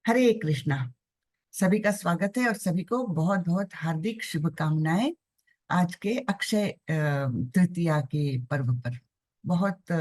हरे कृष्णा। सभी का स्वागत है और सभी को बहुत बहुत हार्दिक शुभकामनाएं। आज के अक्षय तृतीया के पर्व पर बहुत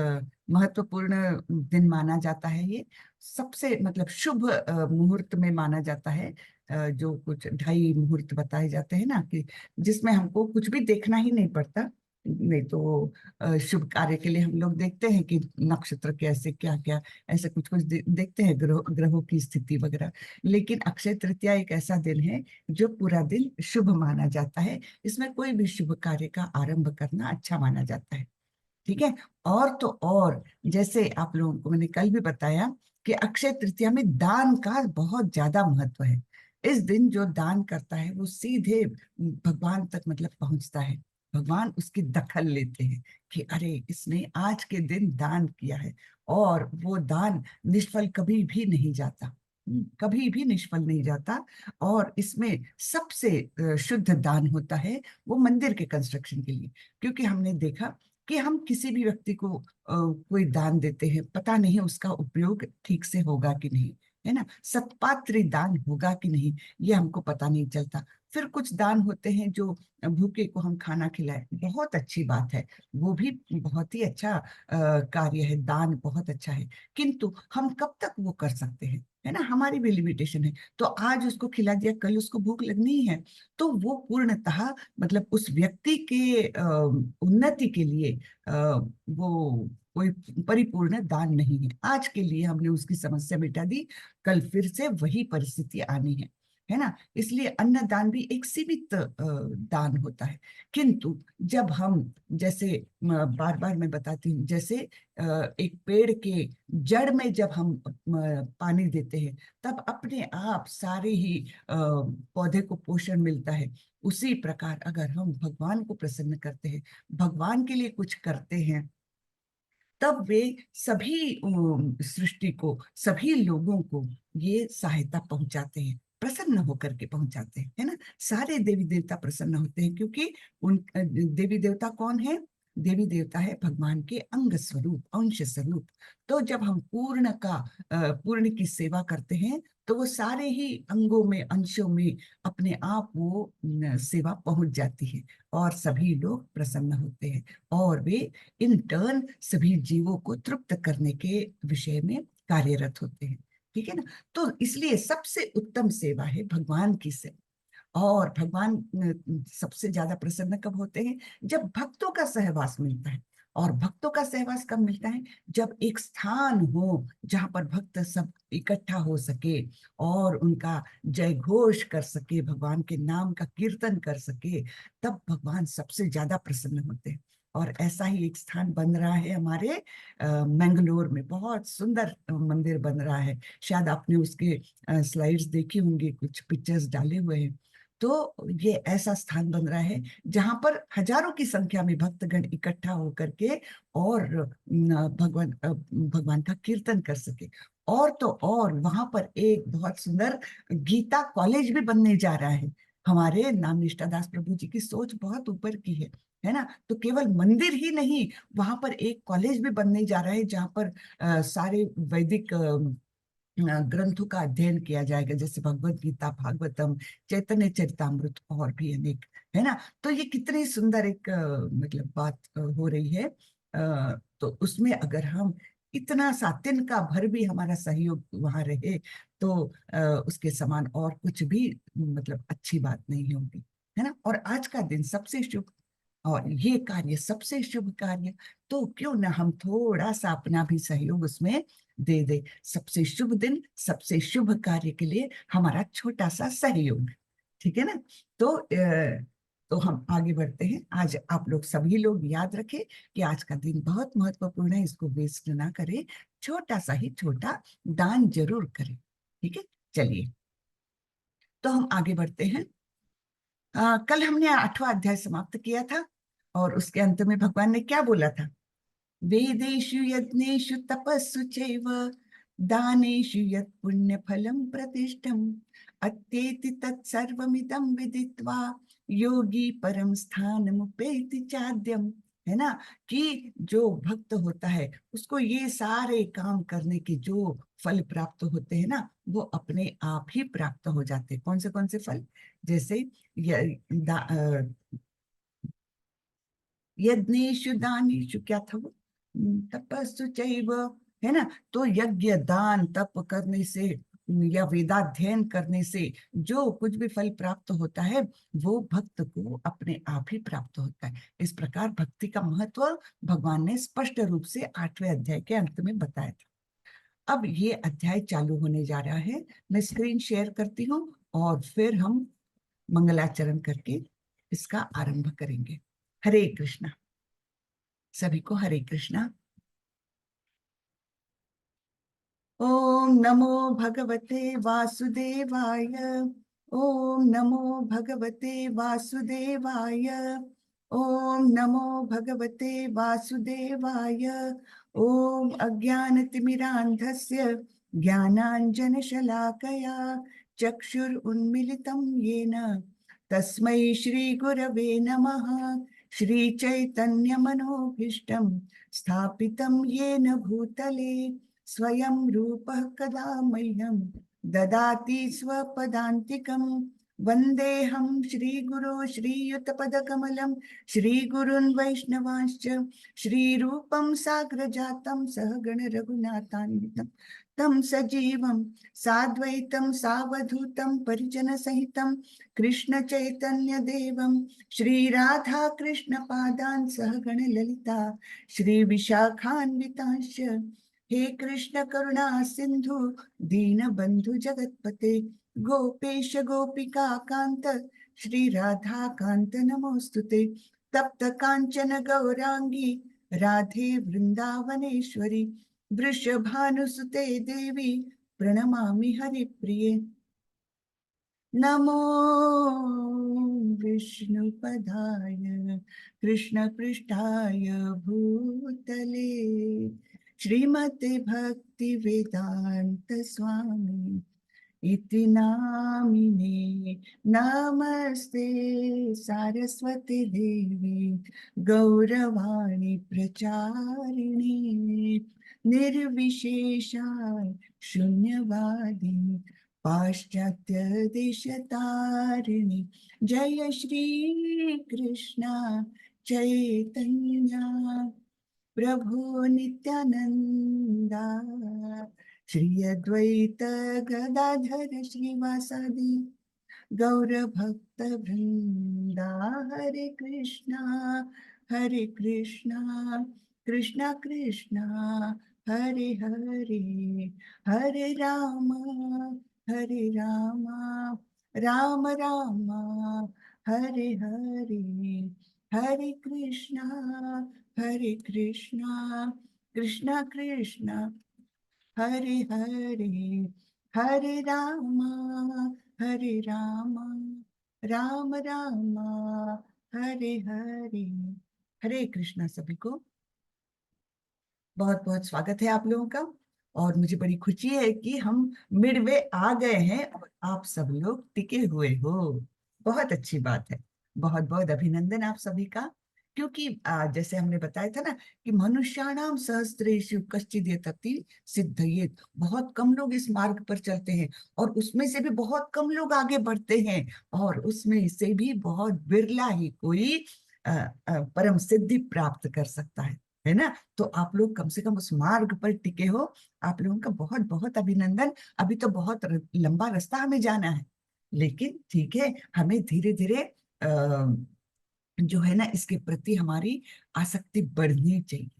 महत्वपूर्ण दिन माना जाता है। ये सबसे मतलब शुभ मुहूर्त में माना जाता है। जो कुछ ढाई मुहूर्त बताए जाते हैं ना, कि जिसमें हमको कुछ भी देखना ही नहीं पड़ता। नहीं तो शुभ कार्य के लिए हम लोग देखते हैं कि नक्षत्र कैसे क्या क्या ऐसे कुछ कुछ देखते हैं, ग्रहों की स्थिति वगैरह। लेकिन अक्षय तृतीया एक ऐसा दिन है जो पूरा दिन शुभ माना जाता है। इसमें कोई भी शुभ कार्य का आरंभ करना अच्छा माना जाता है। ठीक है। और तो और, जैसे आप लोगों को मैंने कल भी बताया कि अक्षय तृतीया में दान का बहुत ज्यादा महत्व है। इस दिन जो दान करता है वो सीधे भगवान तक मतलब पहुंचता है। भगवान उसकी दखल लेते हैं कि अरे इसने आज के दिन दान किया है, और वो दान निष्फल कभी भी नहीं जाता। कभी भी निष्फल नहीं जाता। और इसमें सबसे शुद्ध दान होता है वो मंदिर के कंस्ट्रक्शन के लिए। क्योंकि हमने देखा कि हम किसी भी व्यक्ति को कोई दान देते हैं, पता नहीं उसका उपयोग ठीक से होगा कि नहीं, है ना, सत्पात्र दान होगा कि नहीं, ये हमको पता नहीं चलता। फिर कुछ दान होते हैं जो भूखे को हम खाना खिलाए, बहुत अच्छी बात है। वो भी बहुत ही अच्छा कार्य है, दान बहुत अच्छा है। किंतु हम कब तक वो कर सकते हैं, है ना, हमारी भी लिमिटेशन है। तो आज उसको खिला दिया, कल उसको भूख लगनी ही है। तो वो पूर्णतः मतलब उस व्यक्ति के उन्नति के लिए वो कोई परिपूर्ण दान नहीं है। आज के लिए हमने उसकी समस्या मिटा दी, कल फिर से वही परिस्थिति आनी है ना। इसलिए अन्नदान भी एक सीमित दान होता है। किंतु जब हम, जैसे बार बार मैं बताती हूँ, जैसे एक पेड़ के जड़ में जब हम पानी देते हैं, तब अपने आप सारे ही पौधे को पोषण मिलता है। उसी प्रकार अगर हम भगवान को प्रसन्न करते हैं, भगवान के लिए कुछ करते हैं, तब वे सभी सृष्टि को, सभी लोगों को ये सहायता पहुंचाते हैं, प्रसन्न होकर के पहुंचाते हैं, है ना। सारे देवी देवता प्रसन्न होते हैं, क्योंकि उन देवी देवता कौन है? देवी देवता है भगवान के अंग स्वरूप, अंश स्वरूप। तो जब हम पूर्ण की सेवा करते हैं, तो वो सारे ही अंगों में, अंशों में अपने आप वो सेवा पहुंच जाती है, और सभी लोग प्रसन्न होते हैं, और वे इन टर्न सभी जीवों को तृप्त करने के विषय में कार्यरत होते हैं। ठीक है ना। तो इसलिए सबसे उत्तम सेवा है भगवान की सेवा। और भगवान सबसे ज्यादा प्रसन्न कब होते हैं? जब भक्तों का सहवास मिलता है। और भक्तों का सहवास कब मिलता है? जब एक स्थान हो जहां पर भक्त सब इकट्ठा हो सके और उनका जय घोष कर सके, भगवान के नाम का कीर्तन कर सके, तब भगवान सबसे ज्यादा प्रसन्न होते हैं। और ऐसा ही एक स्थान बन रहा है हमारे मैंगलोर में, बहुत सुंदर मंदिर बन रहा है। शायद आपने उसके स्लाइड्स देखी होंगी, कुछ पिक्चर्स डाले हुए हैं। तो ये ऐसा स्थान बन रहा है जहां पर हजारों की संख्या में भक्तगण इकट्ठा होकर के और भगवान का कीर्तन कर सके। और तो और वहां पर एक बहुत सुंदर गीता कॉलेज भी बनने जा रहा है। हमारे नाम निष्ठादास प्रभु जी की सोच बहुत ऊपर की है ना। तो केवल मंदिर ही नहीं, वहां पर एक कॉलेज भी बनने जा रहा है जहां पर सारे वैदिक ग्रंथों का अध्ययन किया जाएगा, जैसे भगवत गीता, भागवतम, चैतन्य चरितामृत और भी अनेक, है ना। तो ये कितनी सुंदर एक मतलब बात हो रही है। तो उसमें अगर हम इतना सा तिनका भर भी हमारा सहयोग वहां रहे, तो उसके समान और कुछ भी मतलब अच्छी बात नहीं होगी, है ना। और आज का दिन सबसे शुभ, और ये कार्य सबसे शुभ कार्य, तो क्यों ना हम थोड़ा सा अपना भी सहयोग उसमें दे दे। सबसे शुभ दिन, सबसे शुभ कार्य के लिए हमारा छोटा सा सहयोग। ठीक है ना। तो हम आगे बढ़ते हैं। आज आप लोग सभी लोग याद रखें कि आज का दिन बहुत महत्वपूर्ण है, इसको वेस्ट ना करें, छोटा सा ही छोटा दान जरूर करें। ठीक है। चलिए, तो हम आगे बढ़ते हैं। कल हमने 8वां अध्याय समाप्त किया था, और उसके अंत में भगवान ने क्या बोला था? वेदेषु यज्ञेषु तपस्सु चैव दानेषु यत् पुण्य फलम प्रतिष्ठम अत्येति तत्सर्वमिदं विदित्वा योगी परम स्थानमुपैति चाद्यम। है ना, कि जो भक्त होता है उसको ये सारे काम करने के जो फल प्राप्त होते हैं ना, वो अपने आप ही प्राप्त हो जाते हैं। कौन से फल? जैसे यज्ञेषु दानेषु, क्या था वो, तपस्सु चैव, है ना। तो यज्ञ, दान, तप करने से या वेदाध्ययन करने से जो कुछ भी फल प्राप्त होता है वो भक्त को अपने आप ही प्राप्त होता है। इस प्रकार भक्ति का महत्व भगवान ने स्पष्ट रूप से 8वें अध्याय के अंत में बताया था। अब ये अध्याय चालू होने जा रहा है। मैं स्क्रीन शेयर करती हूँ और फिर हम मंगलाचरण करके इसका आरंभ करेंगे। हरे कृष्णा। सभी को हरे कृष्णा। ओम नमो भगवते वासुदेवाय। ओम नमो भगवते वासुदेवाय। ओम नमो भगवते वासुदेवाय। ओम अज्ञानतिमिरान्धस्य ज्ञानाञ्जनशलाकया चक्षुरुन्मिलितं येन तस्मै श्रीगुरवे नमः। श्रीचैतन्यमनोभीष्टं स्थापितं येन भूतले स्वयं रूपः कदा मह्यं ददाति स्वपदान्तिकं। वन्देऽहं श्रीगुरो श्रीयुतपदकमलं श्रीगुरुन् वैष्णवांश्च श्रीरूपं साग्रजातं सहगण रघुनाथान्वितं तं सजीवं साद्वैतं सावधूतं परिजनसहितं कृष्ण चैतन्य देवं श्रीराधा कृष्ण पादान् सहगण ललिता श्री विशाखान्वितांश्च। हे कृष्ण करुणा सिंधु दीन बंधु जगतपते गोपेश गोपिका कांत श्री राधा कांत नमोस्तुते। तप्त कांचन गौरांगी राधे वृंदावनेश्वरी वृषभानुसुते देवी प्रणमामि हरिप्रिये। नमो विष्णुपदाय कृष्णपृष्ठाय भूतले श्रीमते भक्ति वेदांत स्वामी इति नामिने। नमस्ते सारस्वती देवी गौरवाणी प्रचारिणे निर्विशेषाय शून्यवादी पाश्चात्य देशतारिणी। जय श्री कृष्ण चैतन्य प्रभु नित्यानंदा श्री अद्वैत गदाधर श्रीवासादि गौर भक्त वृंदा। हरे कृष्णा कृष्णा कृष्णा हरे हरे, हरे राम राम राम हरे हरे, हरे कृष्णा कृष्णा कृष्णा हरे हरे, हरे राम राम राम हरे हरे। हरे कृष्णा सभी को। बहुत बहुत स्वागत है आप लोगों का। और मुझे बड़ी खुशी है कि हम मिडवे आ गए हैं और आप सब लोग टिके हुए हो। बहुत अच्छी बात है। बहुत बहुत अभिनंदन आप सभी का। क्योंकि जैसे हमने बताया था ना कि मनुष्याणाम सहस्रेषु कश्चिद् यतति सिद्धयेत। बहुत कम लोग इस मार्ग पर चलते हैं और उसमें से भी बहुत कम लोग आगे बढ़ते हैं और उसमें से भी बहुत बिरला ही कोई परम सिद्धि प्राप्त कर सकता है ना। तो आप लोग कम से कम उस मार्ग पर टिके हो। आप लोगों का बहुत बहुत अभिनंदन। अभी तो बहुत लंबा रास्ता हमें जाना है, लेकिन ठीक है, हमें धीरे धीरे जो है ना इसके प्रति हमारी आसक्ति बढ़नी चाहिए।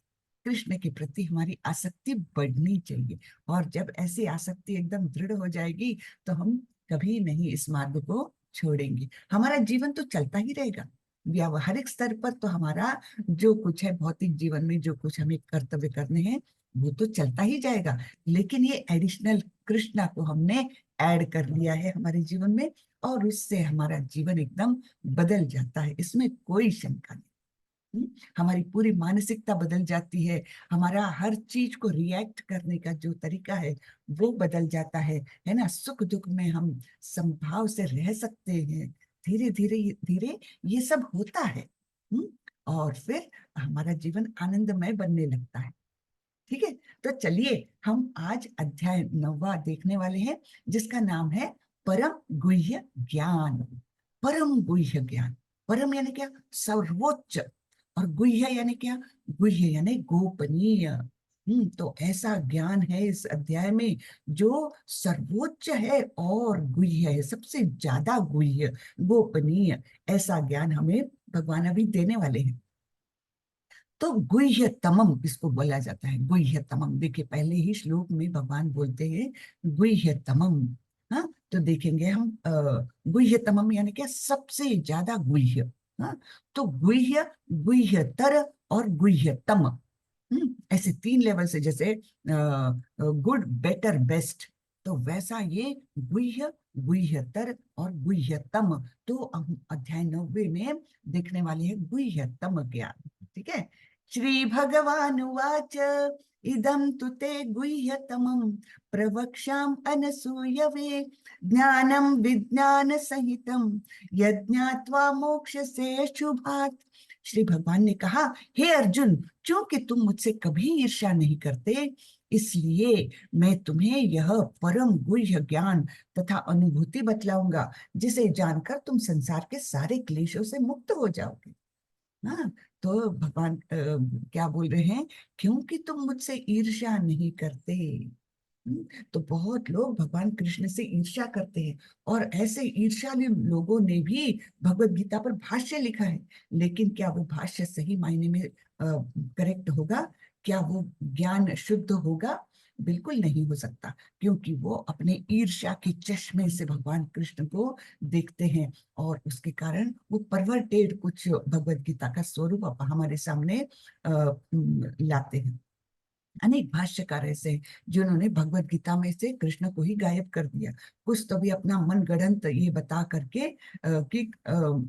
कृष्ण के प्रति हमारी आसक्ति बढ़नी चाहिए। और जब ऐसी आसक्ति एकदम दृढ़ हो जाएगी तो हम कभी नहीं इस मार्ग को छोड़ेंगे। हमारा जीवन तो चलता ही रहेगा। व्यावहारिक स्तर पर तो हमारा जो कुछ है, भौतिक जीवन में जो कुछ हमें कर्तव्य करने हैं वो तो चलता ही जाएगा। लेकिन ये एडिशनल कृष्णा को हमने ऐड कर लिया है हमारे जीवन में और उससे हमारा जीवन एकदम बदल जाता है, इसमें कोई शंका नहीं। हमारी पूरी मानसिकता बदल जाती है। हमारा हर चीज को रिएक्ट करने का जो तरीका है वो बदल जाता है ना। सुख दुख में हम समभाव से रह सकते हैं। धीरे धीरे धीरे ये सब होता है। और फिर हमारा जीवन आनंदमय बनने लगता है। ठीक है, तो चलिए हम आज अध्याय 9वां देखने वाले हैं, जिसका नाम है परम गुह्य ज्ञान। परम गुह्य ज्ञान, परम यानी क्या, सर्वोच्च, और गुह्य यानी क्या, गुह्य यानी गोपनीय। तो ऐसा ज्ञान है इस अध्याय में जो सर्वोच्च है और गुह्य है, सबसे ज्यादा गुह्य, गोपनीय। ऐसा ज्ञान हमें भगवान अभी देने वाले हैं। तो गुह्यतमम इसको बोला जाता है, गुह्यतमम। देखिए पहले ही श्लोक में भगवान बोलते हैं गुह्यतमम। हाँ, तो देखेंगे हम गुह्यतमम यानी क्या, सबसे ज्यादा गुह्य। हाँ, तो गुह्य, गुह्यतर और गुह्यतम। ऐसे 3 लेवल से, जैसे गुड, बेटर, बेस्ट, तो वैसा ये गुह्य, गुह्यतर और गुह्यतम। तो हम अध्याय 9 में देखने वाले हैं गुह्यतम ज्ञान। ठीक है, श्री भगवान उवाच इदं तु ते गुह्यतमं प्रवक्ष्याम अनसूयवे ज्ञानं विज्ञान सहितं यज्ञात्वा मोक्षसे शुभात्। श्री भगवान ने कहा, हे अर्जुन, क्योंकि तुम मुझसे कभी ईर्ष्या नहीं करते, इसलिए मैं तुम्हें यह परम गुह्य ज्ञान तथा अनुभूति बतलाऊंगा, जिसे जानकर तुम संसार के सारे क्लेशों से मुक्त हो जाओगे। हाँ, तो भगवान क्या बोल रहे हैं, क्योंकि तुम मुझसे ईर्ष्या नहीं करते। तो बहुत लोग भगवान कृष्ण से ईर्ष्या करते हैं, और ऐसे ईर्ष्यालु लोगों ने भी भगवत गीता पर भाष्य लिखा है, लेकिन क्या वो भाष्य सही मायने में करेक्ट होगा? क्या वो ज्ञान शुद्ध होगा? बिल्कुल नहीं हो सकता, क्योंकि वो अपने ईर्ष्या के चश्मे से भगवान कृष्ण को देखते हैं, और उसके कारण वो परवर्टेड कुछ भगवत गीता का स्वरूप हमारे सामने लाते हैं। अनेक भाष्यकार ऐसे हैं जिन्होंने भगवत गीता में से कृष्ण को ही गायब कर दिया, कुछ तो भी अपना मन गढ़ंत ये बता करके कि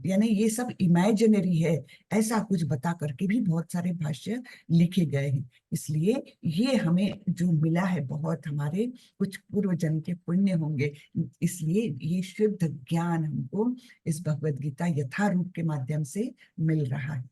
यानी ये सब इमेजिनरी है, ऐसा कुछ बता करके भी बहुत सारे भाष्य लिखे गए हैं। इसलिए ये हमें जो मिला है, बहुत हमारे कुछ पूर्व जन्म के पुण्य होंगे, इसलिए ये शुद्ध ज्ञान हमको इस भगवत गीता यथारूप के माध्यम से मिल रहा है।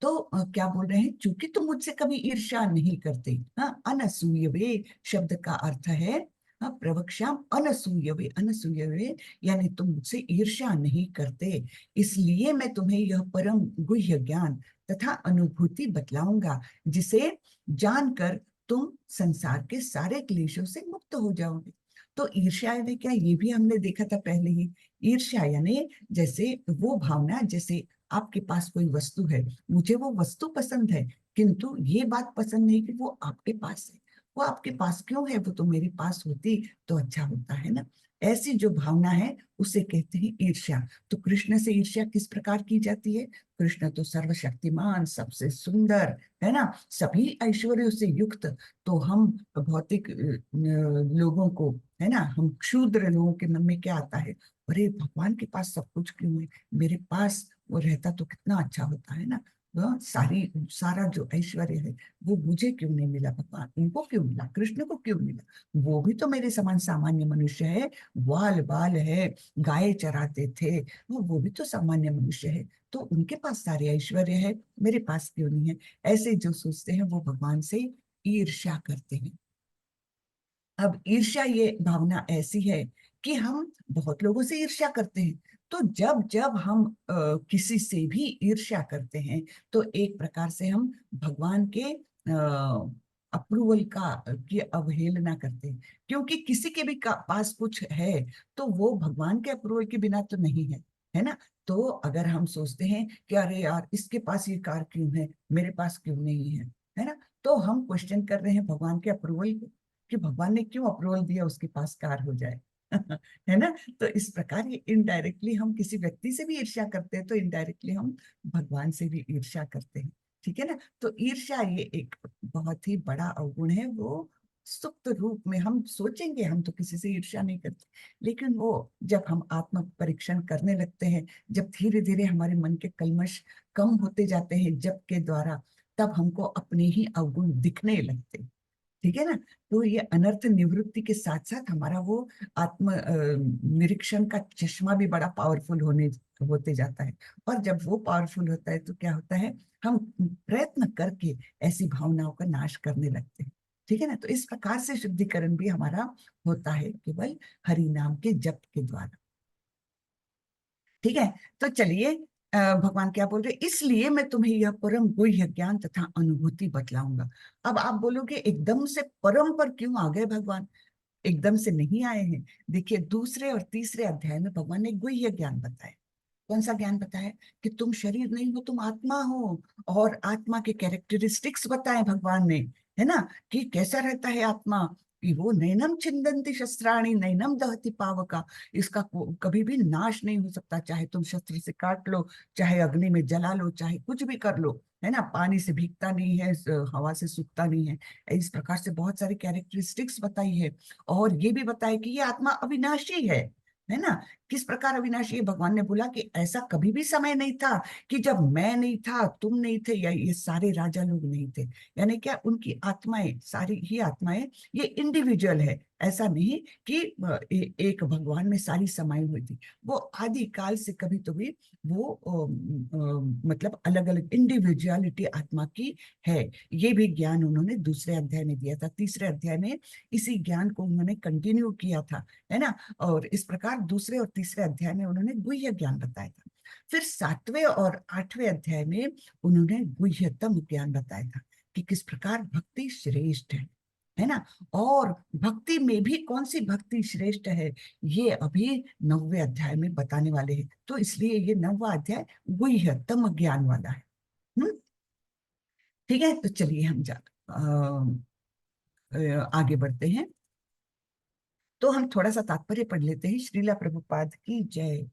तो क्या बोल रहे हैं, चूंकि तुम मुझसे कभी ईर्ष्या नहीं करते। हाँ, अनसूयवे शब्द का अर्थ है, हाँ, प्रवक्ष्याम अनसूयवे, अनसूयवे यानी तुम मुझसे ईर्ष्या नहीं करते, इसलिए मैं तुम्हें यह परम गुह्य ज्ञान तथा अनुभूति बतलाऊंगा, जिसे जानकर तुम संसार के सारे क्लेशों से मुक्त हो जाओगे। तो ईर्ष्या यानी क्या, ये भी हमने देखा था पहले ही। ईर्ष्या यानी जैसे वो भावना, जैसे आपके पास कोई वस्तु है, मुझे वो वस्तु पसंद है, किंतु ये बात पसंद नहीं कि वो आपके पास है। वो आपके पास क्यों है, वो तो मेरे पास होती तो अच्छा होता है ना। ऐसी जो भावना है उसे कहते हैं ईर्ष्या। तो कृष्ण से ईर्ष्या किस प्रकार की जाती है? कृष्ण तो सर्वशक्तिमान, सबसे सुंदर है ना, सभी ऐश्वर्यों से युक्त। तो हम भौतिक लोगों को, है ना, हम क्षुद्र लोगों के मन में क्या आता है, अरे भगवान के पास सब कुछ क्यों है, मेरे पास वो रहता तो कितना अच्छा होता है ना। वह सारा जो ऐश्वर्य है वो मुझे क्यों नहीं मिला, भगवान उनको क्यों मिला, कृष्ण को क्यों मिला? वो भी तो मेरे समान सामान्य मनुष्य है, बाल बाल है, गाय चराते थे, वो भी तो सामान्य मनुष्य है, तो उनके पास सारे ऐश्वर्य है, मेरे पास क्यों नहीं है? ऐसे जो सोचते हैं वो भगवान से ईर्ष्या करते हैं। अब ईर्ष्या ये भावना ऐसी है कि हम बहुत लोगों से ईर्ष्या करते हैं। तो जब जब हम किसी से भी ईर्ष्या करते हैं, तो एक प्रकार से हम भगवान के अप्रूवल का की अवहेलना करते हैं, क्योंकि किसी के भी पास कुछ है तो वो भगवान के अप्रूवल के बिना तो नहीं है, है ना। तो अगर हम सोचते हैं कि अरे यार, इसके पास ये कार क्यों है, मेरे पास क्यों नहीं है ना, तो हम क्वेश्चन कर रहे हैं भगवान के अप्रूवल को, कि भगवान ने क्यों अप्रूवल दिया उसके पास कार हो जाए। है ना। तो इस प्रकार ये इनडायरेक्टली हम किसी व्यक्ति से भी ईर्ष्या करते हैं, तो इनडायरेक्टली हम भगवान से भी ईर्ष्या करते हैं। ठीक है ना। तो ईर्ष्या ये एक बहुत ही बड़ा अवगुण है। वो सुप्त रूप में हम सोचेंगे हम तो किसी से ईर्ष्या नहीं करते, लेकिन वो जब हम आत्म परीक्षण करने लगते हैं, जब धीरे धीरे हमारे मन के कल्मश कम होते जाते हैं जप के द्वारा, तब हमको अपने ही अवगुण दिखने लगते हैं। ठीक है ना। तो ये अनर्थ निवृत्ति के साथ साथ हमारा वो आत्म निरीक्षण का चश्मा भी बड़ा पावरफुल होने होते जाता है। और जब वो पावरफुल होता है तो क्या होता है, हम प्रयत्न करके ऐसी भावनाओं का नाश करने लगते हैं। ठीक है ना। तो इस प्रकार से शुद्धिकरण भी हमारा होता है केवल हरि नाम के जप के द्वारा। ठीक है। तो चलिए, भगवान क्या बोल रहे, इसलिए मैं तुम्हें यह परम गुह्य ज्ञान तथा अनुभूति बतलाऊंगा। अब आप बोलोगे एकदम से परम पर क्यों आ गए भगवान? एकदम से नहीं आए हैं। देखिए, दूसरे और तीसरे अध्याय में भगवान ने गुह्य ज्ञान बताया। कौन सा ज्ञान बताया? कि तुम शरीर नहीं हो, तुम आत्मा हो। और आत्मा के कैरेक्टरिस्टिक्स बताए भगवान ने, है ना, कि कैसा रहता है आत्मा। कि वो नैनम छिंदंती शस्त्राणी नैनम दहति पावका, इसका कभी भी नाश नहीं हो सकता। चाहे तुम शस्त्र से काट लो, चाहे अग्नि में जला लो, चाहे कुछ भी कर लो, है ना, पानी से भीगता नहीं है, हवा से सूखता नहीं है। इस प्रकार से बहुत सारी कैरेक्टरिस्टिक्स बताई है। और ये भी बताया कि ये आत्मा अविनाशी है ना। किस प्रकार अविनाशी है? भगवान ने बोला कि ऐसा कभी भी समय नहीं था कि जब मैं नहीं था, तुम नहीं थे, या ये सारे राजा लोग नहीं थे। यानी क्या, उनकी आत्माएं, सारी ही आत्माएं ये इंडिविजुअल है। ऐसा नहीं कि एक भगवान में सारी समाई हुई थी। वो आदि काल से कभी तो भी वो मतलब अलग अलग इंडिविजुअलिटी आत्मा की है। ये भी ज्ञान उन्होंने दूसरे अध्याय में दिया था। तीसरे अध्याय में इसी ज्ञान को उन्होंने कंटिन्यू किया था, है ना। और इस प्रकार दूसरे और तीसरे अध्याय में उन्होंने गुह्य ज्ञान बताया था। फिर सातवें और आठवें अध्याय में उन्होंने गुह्यतम ज्ञान बताया था कि किस प्रकार भक्ति श्रेष्ठ है ना। और भक्ति में भी कौन सी भक्ति श्रेष्ठ है, ये अभी नौवे अध्याय में बताने वाले हैं। तो इसलिए ये नौवा अध्याय गुह्यतम ज्ञान वाला है। ठीक है। तो चलिए हम आगे बढ़ते हैं। तो हम थोड़ा सा तात्पर्य पढ़ लेते हैं। श्रीला प्रभुपाद की जय।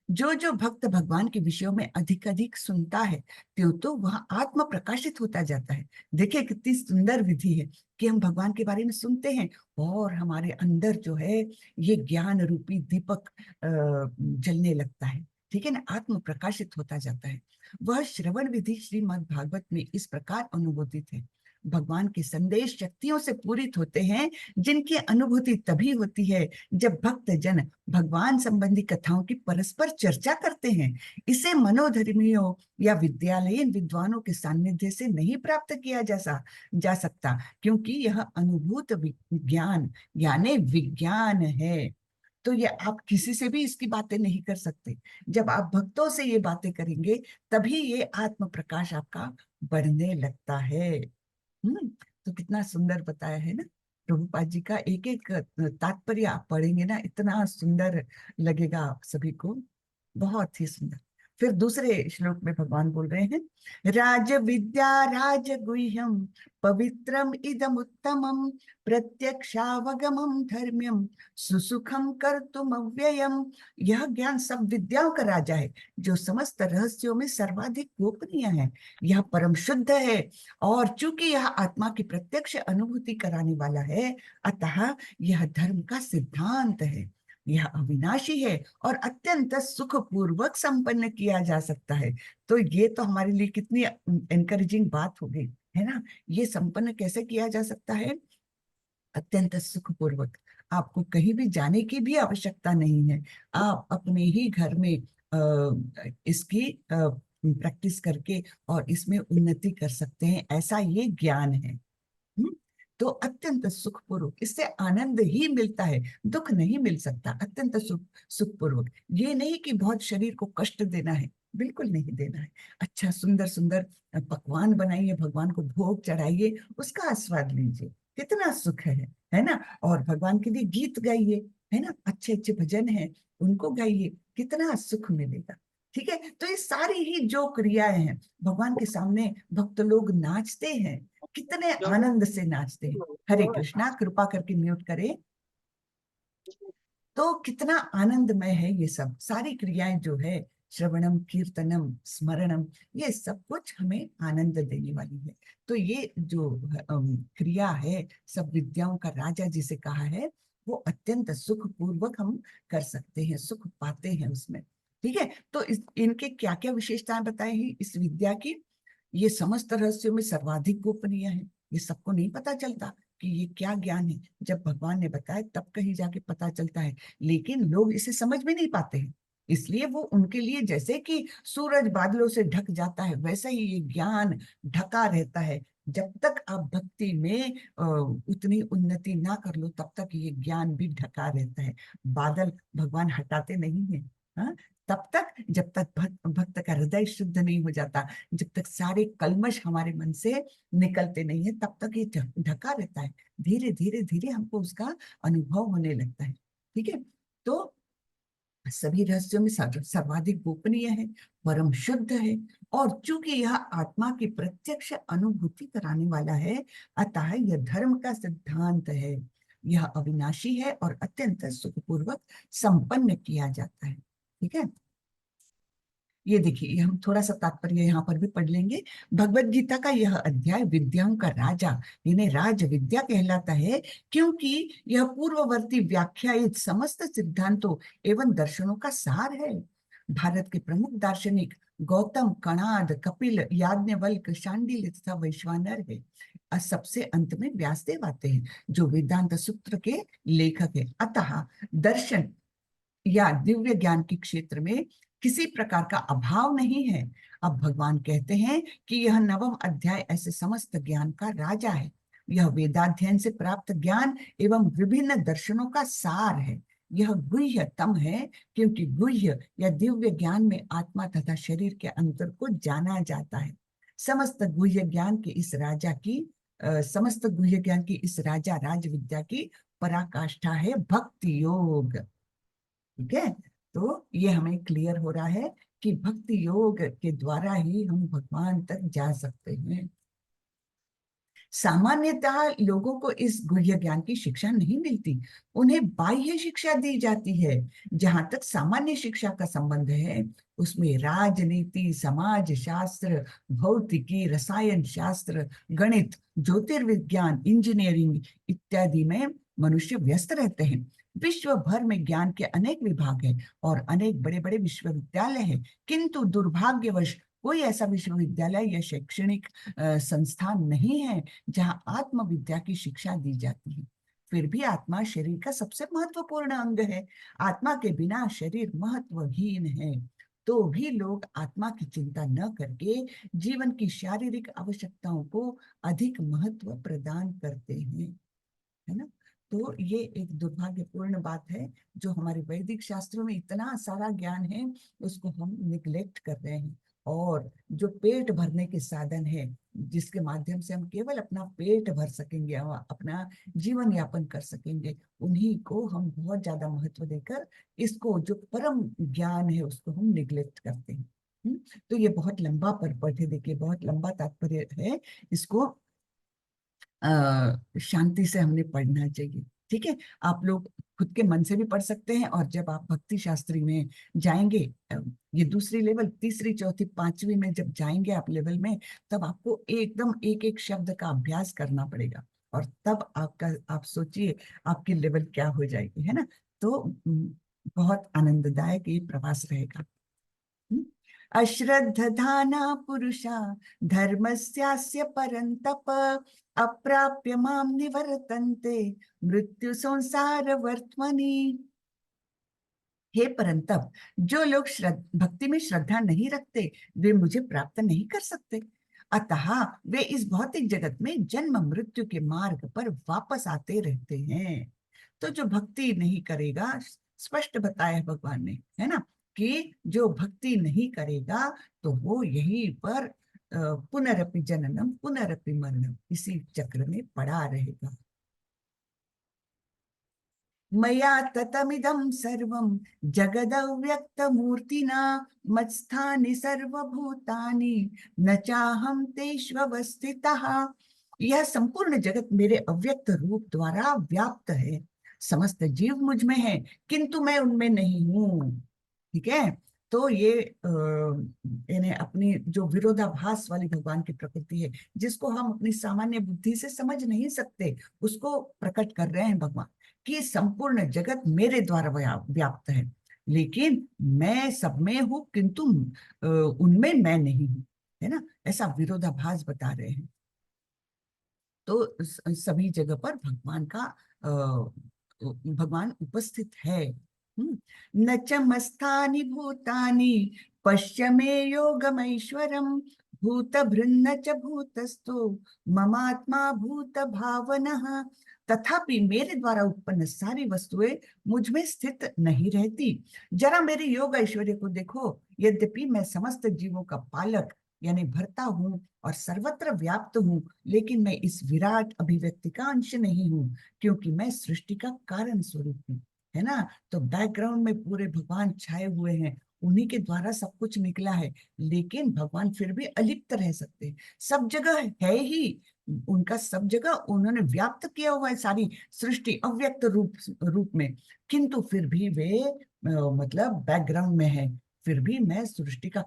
जो जो भक्त भगवान के विषयों में अधिक अधिक सुनता है, त्यों तो वह आत्म प्रकाशित होता जाता है। देखिए कितनी सुंदर विधि है कि हम भगवान के बारे में सुनते हैं और हमारे अंदर जो है ये ज्ञान रूपी दीपक जलने लगता है। ठीक है ना, आत्म प्रकाशित होता जाता है। वह श्रवण विधि श्रीमद् भागवत में इस प्रकार अनुभूतित है। भगवान के संदेश शक्तियों से पूरित होते हैं, जिनकी अनुभूति तभी होती है जब भक्त जन भगवान संबंधी कथाओं की परस्पर चर्चा करते हैं। इसे मनोधर्मियों या विद्यालयीन विद्वानों के सानिध्य से नहीं प्राप्त किया जा सकता, क्योंकि यह अनुभूत ज्ञान यानी विज्ञान है। तो ये आप किसी से भी इसकी बातें नहीं कर सकते। जब आप भक्तों से ये बातें करेंगे, तभी ये आत्म प्रकाश आपका बढ़ने लगता है। तो कितना सुंदर बताया है ना प्रभुपाद जी का। एक एक तात्पर्य आप पढ़ेंगे ना, इतना सुंदर लगेगा आप सभी को, बहुत ही सुंदर। फिर दूसरे श्लोक में भगवान बोल रहे हैं, राज विद्या राज गुह्यम पवित्रम इदम उत्तमम प्रत्यक्षावगमम धर्म्यम सुसुखम कर्तुम अव्ययम। यह ज्ञान सब विद्याओं का राजा है, जो समस्त रहस्यों में सर्वाधिक गोपनीय है। यह परम शुद्ध है, और चूंकि यह आत्मा की प्रत्यक्ष अनुभूति कराने वाला है, अतः यह धर्म का सिद्धांत है। यह अविनाशी है और अत्यंत सुखपूर्वक संपन्न किया जा सकता है। तो ये तो हमारे लिए कितनी एनकरेजिंग बात हो गई, है ना। ये संपन्न कैसे किया जा सकता है? अत्यंत सुखपूर्वक। आपको कहीं भी जाने की भी आवश्यकता नहीं है। आप अपने ही घर में इसकी प्रैक्टिस करके और इसमें उन्नति कर सकते हैं, ऐसा ये ज्ञान है। हम्म? तो अत्यंत सुखपूर्वक, इससे आनंद ही मिलता है, दुख नहीं मिल सकता। अत्यंत सुखपूर्वक, ये नहीं कि बहुत शरीर को कष्ट देना है, बिल्कुल नहीं देना है। अच्छा, सुंदर सुंदर पकवान बनाइए, भगवान को भोग चढ़ाइए, उसका आस्वाद लीजिए, कितना सुख है ना। और भगवान के लिए गीत गाइए, है ना, अच्छे अच्छे भजन है, उनको गाइए, कितना सुख मिलेगा। ठीक है। तो ये सारी ही जो क्रियाएं हैं, भगवान के सामने भक्त लोग नाचते हैं, कितने आनंद से नाचते हैं। हरे कृष्णा, कृपा करके म्यूट करें। तो कितना आनंदमय है ये सब सारी क्रियाएं जो है, श्रवणम कीर्तनम स्मरणम, ये सब कुछ हमें आनंद देने वाली है। तो ये जो क्रिया है, सब विद्याओं का राजा जिसे कहा है, वो अत्यंत सुख पूर्वक हम कर सकते हैं, सुख पाते हैं उसमें। ठीक है। तो इनके क्या क्या विशेषताएं बताई हैं इस विद्या की? ये समस्त रहस्यों में सर्वाधिक गोपनीय है। ये सबको नहीं पता चलता कि ये क्या ज्ञान है। जब भगवान ने बताया तब कहीं जाके पता चलता है, लेकिन लोग इसे समझ में नहीं पाते हैं। इसलिए वो उनके लिए जैसे कि सूरज बादलों से ढक जाता है, वैसा ही ये ज्ञान ढका रहता है। जब तक आप भक्ति में उतनी उन्नति ना कर लो, तब तक ये ज्ञान भी ढका रहता है। बादल भगवान हटाते नहीं है, हाँ, तब तक जब तक भक्त का हृदय शुद्ध नहीं हो जाता, जब तक सारे कल्मश हमारे मन से निकलते नहीं है, तब तक ये ढका रहता है। धीरे धीरे धीरे हमको उसका अनुभव होने लगता है। ठीक है, तो सभी रहस्यों में सर्वाधिक गोपनीय है, परम शुद्ध है, और चूंकि यह आत्मा की प्रत्यक्ष अनुभूति कराने वाला है, अतः यह धर्म का सिद्धांत है। यह अविनाशी है और अत्यंत सुखपूर्वक संपन्न किया जाता है। ठीक है, ये देखिए, हम थोड़ा सा तात्पर्य यहाँ पर भी पढ़ लेंगे। भगवत गीता का यह अध्याय विद्याओं का राजा यानी राज विद्या कहलाता है, क्योंकि यह पूर्ववर्ती व्याख्यायित समस्त सिद्धांतों एवं दर्शनों का सार है। भारत के प्रमुख दार्शनिक गौतम, कणाद, कपिल, याज्ञवल्क्य, शांडिल्य तथा वैश्वानर है। और सबसे अंत में व्यासदेव आते हैं, जो वेदांत सूत्र के लेखक है। अतः दर्शन या दिव्य ज्ञान के क्षेत्र में किसी प्रकार का अभाव नहीं है। अब भगवान कहते हैं कि यह नवम अध्याय ऐसे समस्त ज्ञान का राजा है। यह वेदाध्ययन से प्राप्त ज्ञान एवं विभिन्न दर्शनों का सार है। यह गुह्यतम है, क्योंकि गुह्य या दिव्य ज्ञान में आत्मा तथा शरीर के अंतर को जाना जाता है। समस्त गुह्य ज्ञान के इस राजा की समस्त गुह्य ज्ञान की इस राजा राज विद्या की पराकाष्ठा है भक्ति योग। ठीक है, तो ये हमें क्लियर हो रहा है कि भक्ति योग के द्वारा ही हम भगवान तक जा सकते हैं। सामान्यतः लोगों को इस गुह्य ज्ञान की शिक्षा नहीं मिलती, उन्हें बाह्य शिक्षा दी जाती है। जहां तक सामान्य शिक्षा का संबंध है, उसमें राजनीति, समाज शास्त्र, भौतिकी, रसायन शास्त्र, गणित, ज्योतिर्विज्ञान, इंजीनियरिंग इत्यादि में मनुष्य व्यस्त रहते हैं। विश्व भर में ज्ञान के अनेक विभाग हैं और अनेक बड़े बड़े विश्वविद्यालय हैं, किंतु दुर्भाग्यवश कोई ऐसा विश्वविद्यालय या शैक्षणिक संस्थान नहीं है जहां आत्मविद्या की शिक्षा दी जाती है। फिर भी आत्मा शरीर का सबसे महत्वपूर्ण अंग है। आत्मा के बिना शरीर महत्वहीन है। तो भी लोग आत्मा की चिंता न करके जीवन की शारीरिक आवश्यकताओं को अधिक महत्व प्रदान करते हैं, है ना। तो ये एक दुर्भाग्यपूर्ण बात है, जो हमारे वैदिक शास्त्रों में इतना सारा ज्ञान है, उसको हम निग्लेक्ट कर रहे हैं। और जो पेट भरने के साधन है, जिसके माध्यम से हम केवल अपना पेट भर सकेंगे और अपना जीवन यापन कर सकेंगे, उन्हीं को हम बहुत ज्यादा महत्व देकर इसको जो परम ज्ञान है उसको हम निग्लेक्ट करते हैं। तो ये बहुत लंबा पर्पट है, देखिए बहुत लंबा तात्पर्य है। इसको शांति से हमने पढ़ना चाहिए। ठीक है, आप लोग खुद के मन से भी पढ़ सकते हैं, और जब आप भक्ति शास्त्री में जाएंगे, ये दूसरी लेवल, तीसरी, चौथी, पांचवी में जब जाएंगे आप लेवल में, तब आपको एकदम एक एक शब्द का अभ्यास करना पड़ेगा, और तब आपका, आप सोचिए आपकी लेवल क्या हो जाएगी, है ना। तो बहुत आनंददायक ये प्रवास रहेगा। अश्रद्धधाना पुरुषा धर्मस्यास्य परन्तप अप्राप्य माम निवर्तन्ते मृत्यु संसार वर्त्मनि। हे परंतप, जो लोग भक्ति में श्रद्धा नहीं रखते, वे मुझे प्राप्त नहीं कर सकते। अतः वे इस भौतिक जगत में जन्म मृत्यु के मार्ग पर वापस आते रहते हैं। तो जो भक्ति नहीं करेगा, स्पष्ट बताया है भगवान ने, है ना, कि जो भक्ति नहीं करेगा तो वो यहीं पर पुनरपि जननम पुनरपि मरणम, इसी चक्र में पड़ा रहेगा। मया ततमिदं सर्वं जगदव्यक्तमूर्तिना मत्स्थानि सर्वभूतानि न चाहं तेष्वस्थितः। यह संपूर्ण जगत मेरे अव्यक्त रूप द्वारा व्याप्त है। समस्त जीव मुझ में है, किंतु मैं उनमें नहीं हूँ। ठीक है, तो ये यानी अपनी जो विरोधाभास वाली भगवान की प्रकृति है, जिसको हम अपनी सामान्य बुद्धि से समझ नहीं सकते, उसको प्रकट कर रहे हैं भगवान, कि संपूर्ण जगत मेरे द्वारा व्याप्त है, लेकिन मैं सब में हूं, किंतु उनमें मैं नहीं हूं, है ना। ऐसा विरोधाभास बता रहे हैं। तो सभी जगह पर भगवान का भगवान उपस्थित है। न च मस्तानि भूतानि पश्य मे योगमैश्वरम् भूतभृन्न च भूतस्थो ममात्मा भूत भावनः। तथापि मेरे द्वारा उत्पन्न सारी वस्तुएं मुझ में स्थित नहीं रहती। जरा मेरे योग ऐश्वर्य को देखो। यद्यपि मैं समस्त जीवों का पालक यानी भरता हूँ और सर्वत्र व्याप्त हूँ, लेकिन मैं इस विराट अभिव्यक्ति का अंश नहीं हूँ, क्योंकि मैं सृष्टि का कारण स्वरूप हूँ। है ना। तो बैकग्राउंड में पूरे भगवान छाए हुए हैं, उन्हीं के द्वारा सब कुछ निकला है, लेकिन भगवान फिर भी अलिप्त रह सकते हैं। सब जगह है ही, उनका सब जगह उन्होंने व्याप्त किया हुआ है सारी सृष्टि अव्यक्त रूप रूप में, किंतु फिर भी वे मतलब बैकग्राउंड में है। फिर भी मैं सृष्टि का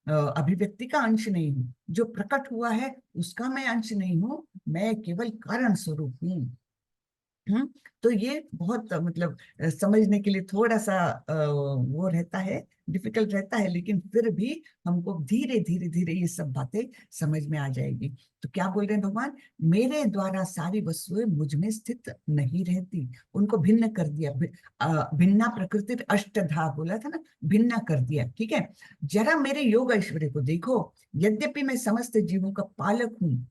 अभिव्यक्ति का अंश नहीं हूँ, जो प्रकट हुआ है उसका मैं अंश नहीं हूँ, मैं केवल कारण स्वरूप हूँ। तो ये बहुत मतलब समझने के लिए थोड़ा सा वो रहता है, डिफिकल्ट रहता है, लेकिन फिर भी हमको धीरे धीरे धीरे ये सब बातें समझ में आ जाएगी। तो क्या बोल रहे हैं भगवान, मेरे द्वारा सारी वस्तुएं मुझ में स्थित नहीं रहती, उनको भिन्न कर दिया। भिन्ना प्रकृति अष्टधा बोला था ना, भिन्ना कर दिया। ठीक है, जरा मेरे योग ऐश्वर्य को देखो। यद्यपि मैं समस्त जीवों का पालक हूँ,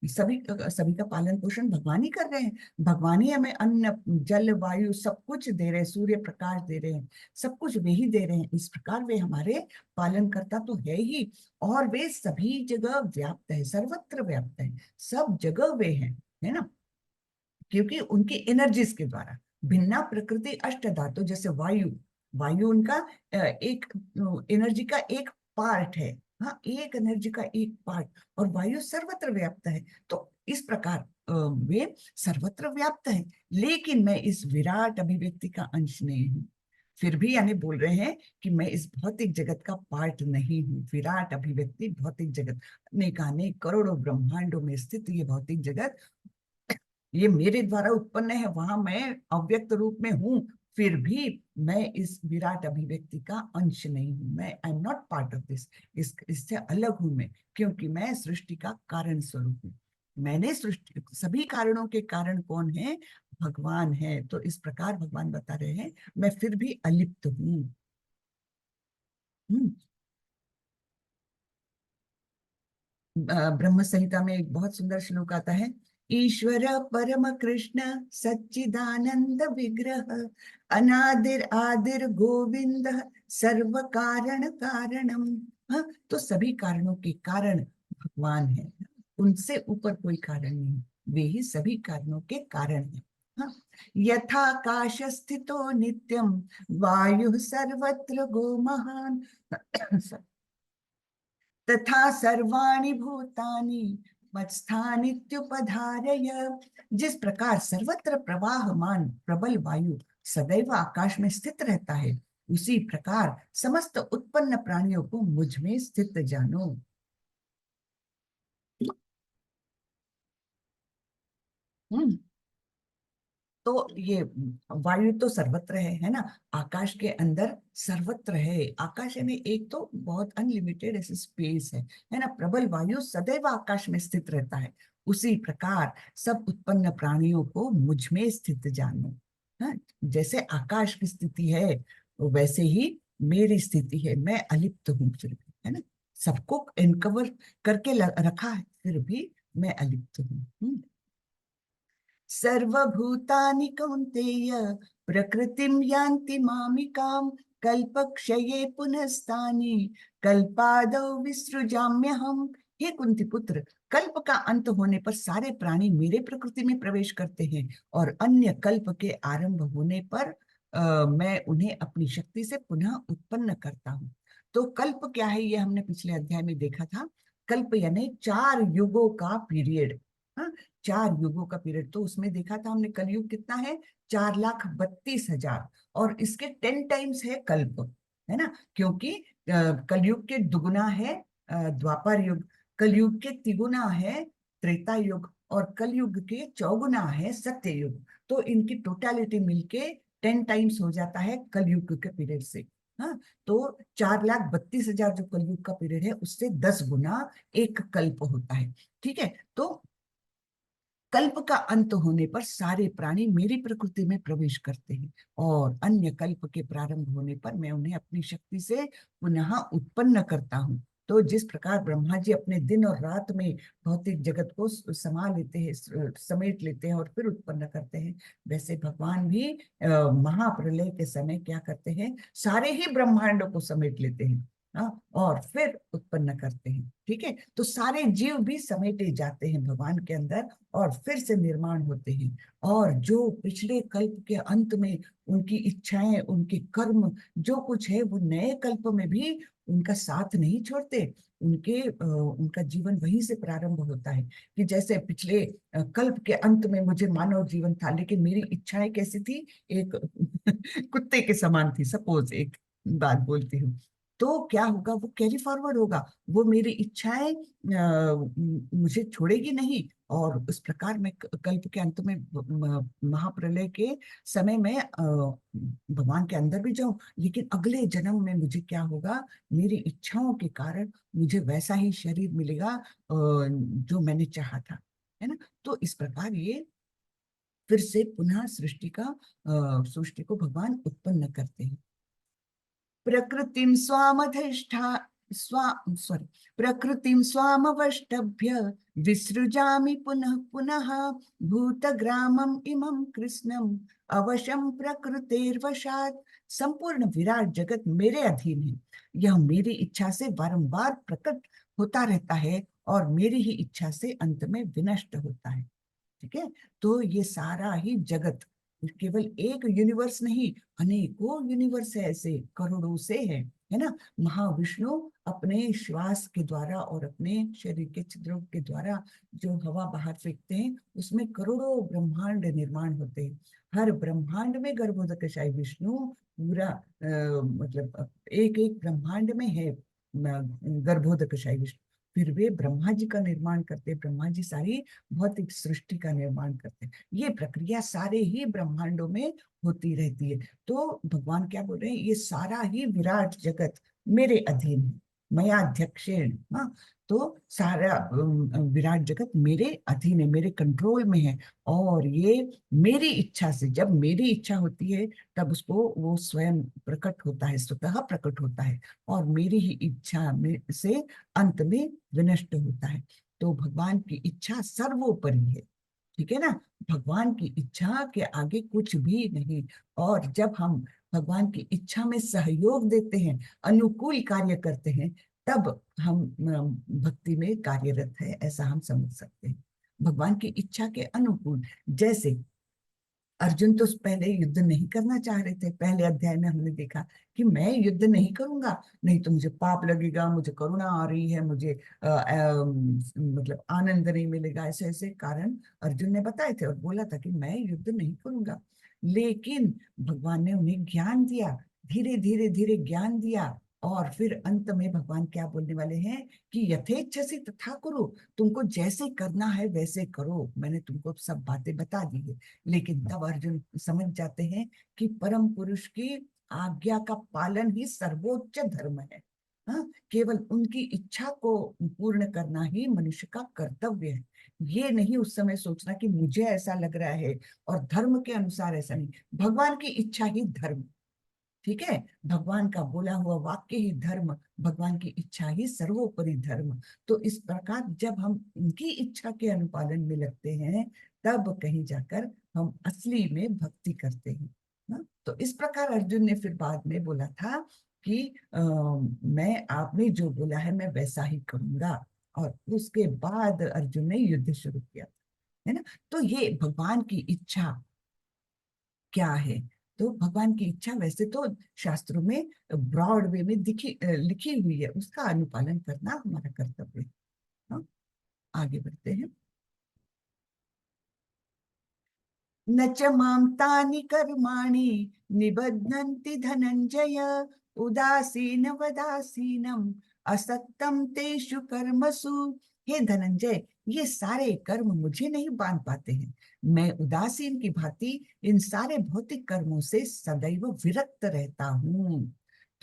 सभी सभी का पालन पोषण भगवान ही कर रहे हैं, भगवान ही हमें अन्न जल वायु सब कुछ दे रहे हैं, सूर्य प्रकाश दे रहे हैं, सब कुछ वे ही दे रहे हैं। इस प्रकार वे हमारे पालन करता तो है ही, और वे सभी जगह व्याप्त है, सर्वत्र व्याप्त है, सब जगह वे हैं। है ना, क्योंकि उनकी एनर्जीज के द्वारा भिन्ना प्रकृति अष्ट धातु, जैसे वायु, वायु उनका एक एनर्जी का एक पार्ट है। हाँ, एक एनर्जी का एक पार्ट, और वायु सर्वत्र व्याप्त है। तो इस प्रकार वे सर्वत्र व्याप्त है, लेकिन मैं इस विराट अभिव्यक्ति का अंश नहीं हूँ। फिर भी यानी बोल रहे हैं कि मैं इस भौतिक जगत का पार्ट नहीं हूँ। विराट अभिव्यक्ति भौतिक जगत, अनेक अनेक करोड़ों ब्रह्मांडों में स्थित ये भौतिक जगत, ये मेरे द्वारा उत्पन्न है, वहां मैं अव्यक्त रूप में हूं, फिर भी मैं इस विराट अभिव्यक्ति का अंश नहीं हूं। मैं I am not part of this, इससे अलग हूं मैं, क्योंकि मैं सृष्टि का कारण स्वरूप हूँ। मैंने सृष्टि, सभी कारणों के कारण कौन है, भगवान है। तो इस प्रकार भगवान बता रहे हैं मैं फिर भी अलिप्त हूँ। ब्रह्म संहिता में एक बहुत सुंदर श्लोक आता है, ईश्वर परम कृष्ण सच्चिदानंद विग्रह अनादिर आदिर गोविंद सर्व कारण कारणम। हाँ, तो सभी कारणों के कारण भगवान है, उनसे ऊपर कोई कारण नहीं, वे ही सभी कारणों के कारण है। हाँ, यथाकाश स्थितो नित्यम वायु सर्वत्र गो महान तथा सर्वाणि भूतानि मत्स्थानित्युपधारय। जिस प्रकार सर्वत्र प्रवाहमान प्रबल वायु सदैव आकाश में स्थित रहता है, उसी प्रकार समस्त उत्पन्न प्राणियों को मुझ में स्थित जानो। हम्म तो ये वायु तो सर्वत्र है ना, आकाश के अंदर सर्वत्र है। आकाश यानी एक तो बहुत अनलिमिटेड ऐसी स्पेस है ना। प्रबल वायु सदैव आकाश में स्थित रहता है, उसी प्रकार सब उत्पन्न प्राणियों को मुझ में स्थित जानो। हाँ, जैसे आकाश की स्थिति है वैसे ही मेरी स्थिति है, मैं अलिप्त हूँ फिर भी, है ना। सबको इनकवर करके रखा है, फिर भी मैं अलिप्त हूँ। सर्वभूतानि कौन्तेय प्रकृतिं यान्ति मामिकां कल्पक्षये पुनस्तानि कल्पादौ विसृजाम्यहम्। हे कुंती पुत्र, कल्प का अंत होने पर सारे प्राणी मेरे प्रकृति में प्रवेश करते हैं, और अन्य कल्प के आरंभ होने पर मैं उन्हें अपनी शक्ति से पुनः उत्पन्न करता हूँ। तो कल्प क्या है, ये हमने पिछले अध्याय में देखा था। कल्प यानी 4 युगों का पीरियड। हाँ, 4 युगों का पीरियड, तो उसमें देखा था हमने कलयुग कितना है, 4,32,000, और इसके 10 टाइम्स है कल्प, है ना। क्योंकि कलयुग के दुगुना है द्वापर युग, कलयुग के तिगुना है त्रेता युग, और कलयुग के चौगुना है सत्य युग। तो इनकी टोटलिटी मिलके 10 टाइम्स हो जाता है कलयुग के पीरियड से। हाँ, तो 4,32,000 जो कलयुग का पीरियड है, उससे 10 गुना एक कल्प होता है। ठीक है, तो कल्प का अंत होने पर सारे प्राणी मेरी प्रकृति में प्रवेश करते हैं, और अन्य कल्प के प्रारंभ होने पर मैं उन्हें अपनी शक्ति से पुनः उत्पन्न करता हूँ। तो जिस प्रकार ब्रह्मा जी अपने दिन और रात में भौतिक जगत को समा लेते हैं, समेट लेते हैं और फिर उत्पन्न करते हैं, वैसे भगवान भी महाप्रलय के समय क्या करते हैं, सारे ही ब्रह्मांडों को समेट लेते हैं, हाँ, और फिर उत्पन्न करते हैं। ठीक है, तो सारे जीव भी समेटे जाते हैं भगवान के अंदर और फिर से निर्माण होते हैं। और जो पिछले कल्प के अंत में उनकी इच्छाएं, उनके कर्म जो कुछ है, वो नए कल्प में भी उनका साथ नहीं छोड़ते। उनका जीवन वहीं से प्रारंभ होता है कि जैसे पिछले कल्प के अंत में मुझे मानव जीवन था, लेकिन मेरी इच्छाएं कैसी थी, एक कुत्ते के समान थी, सपोज एक बात बोलती हूँ, तो क्या होगा, वो कैरी फॉरवर्ड होगा, वो मेरी इच्छाएं मुझे छोड़ेगी नहीं। और उस प्रकार मैं कल्प के अंत में महाप्रलय के समय में भगवान के अंदर भी जाऊं, लेकिन अगले जन्म में मुझे क्या होगा, मेरी इच्छाओं के कारण मुझे वैसा ही शरीर मिलेगा जो मैंने चाहा था, है ना। तो इस प्रकार ये फिर से पुनः सृष्टि को भगवान उत्पन्न करते हैं। प्रकृतिं स्वामधिष्ठा स्वा सॉरी प्रकृतिं स्वामवष्टभ्य विसृजामि पुनः पुनः भूतग्रामम् इमं कृष्णम् अवशं प्रकृतेर्वशात्। संपूर्ण विराट जगत मेरे अधीन है, यह मेरी इच्छा से बारंबार प्रकट होता रहता है और मेरी ही इच्छा से अंत में विनष्ट होता है। ठीक है, तो ये सारा ही जगत केवल एक यूनिवर्स नहीं, अनेकों यूनिवर्स है, ऐसे करोड़ों से है ना। महाविष्णु अपने श्वास के द्वारा और अपने शरीर के छिद्रों के द्वारा जो हवा बाहर फेंकते हैं, उसमें करोड़ों ब्रह्मांड निर्माण होते हैं। हर ब्रह्मांड में गर्भोदकशाही विष्णु पूरा मतलब एक एक ब्रह्मांड में है गर्भोदकशाही विष्णु। फिर वे ब्रह्मा जी का निर्माण करते, ब्रह्मा जी सारी भौतिक सृष्टि का निर्माण करते हैं। ये प्रक्रिया सारे ही ब्रह्मांडों में होती रहती है। तो भगवान क्या बोल रहे हैं, ये सारा ही विराट जगत मेरे अधीन है, मया अध्यक्षेण। हाँ, तो सारा विराट जगत मेरे अधीन है, मेरे कंट्रोल में है। और ये मेरी इच्छा से, जब मेरी इच्छा होती है तब उसको वो स्वयं प्रकट होता है, स्वतः प्रकट होता है, और मेरी ही इच्छा में से अंत में विनष्ट होता है। तो भगवान की इच्छा सर्वोपरि है। ठीक है ना, भगवान की इच्छा के आगे कुछ भी नहीं। और जब हम भगवान की इच्छा में सहयोग देते हैं, अनुकूल कार्य करते हैं, तब हम भक्ति में कार्यरत है, ऐसा हम समझ सकते हैं। भगवान की इच्छा के अनुकूल, जैसे अर्जुन तो पहले युद्ध नहीं करना चाह रहे थे। पहले अध्याय में हमने देखा कि मैं युद्ध नहीं करूंगा, नहीं तो मुझे पाप लगेगा, मुझे करुणा आ रही है, मुझे मतलब आनंद नहीं मिलेगा, ऐसे ऐसे कारण अर्जुन ने बताए थे और बोला था कि मैं युद्ध नहीं करूंगा। लेकिन भगवान ने उन्हें ज्ञान दिया, धीरे धीरे धीरे ज्ञान दिया, और फिर अंत में भगवान क्या बोलने वाले हैं कि यथेच्छसि तथा करो, तुमको जैसे करना है वैसे करो, मैंने तुमको सब बातें बता दी है। लेकिन तब अर्जुन समझ जाते हैं कि परम पुरुष की आज्ञा का पालन ही सर्वोच्च धर्म है। हाँ, केवल उनकी इच्छा को पूर्ण करना ही मनुष्य का कर्तव्य है। ये नहीं उस समय सोचना कि मुझे ऐसा लग रहा है और धर्म के अनुसार ऐसा नहीं, भगवान की इच्छा ही धर्म। ठीक है, भगवान का बोला हुआ वाक्य ही धर्म, भगवान की इच्छा ही सर्वोपरि धर्म। तो इस प्रकार जब हम उनकी इच्छा के अनुपालन में लगते हैं, तब कहीं जाकर हम असली में भक्ति करते हैं ना? तो इस प्रकार अर्जुन ने फिर बाद में बोला था कि मैं, आपने जो बोला है मैं वैसा ही करूंगा। और उसके बाद अर्जुन ने युद्ध शुरू किया, है ना। तो ये भगवान की इच्छा क्या है, तो भगवान की इच्छा वैसे तो शास्त्रों में ब्रॉड वे में लिखी हुई है, उसका अनुपालन करना हमारा कर्तव्य है। हाँ, आगे बढ़ते हैं। न च मां तानि कर्माणि निबध्नन्ति धनंजय उदासीन वदासीनम असक्तम तेषु कर्मसु। हे धनंजय, ये सारे कर्म मुझे नहीं बांध पाते हैं। मैं उदासीन की भांति इन सारे भौतिक कर्मों से सदैव विरक्त रहता हूँ।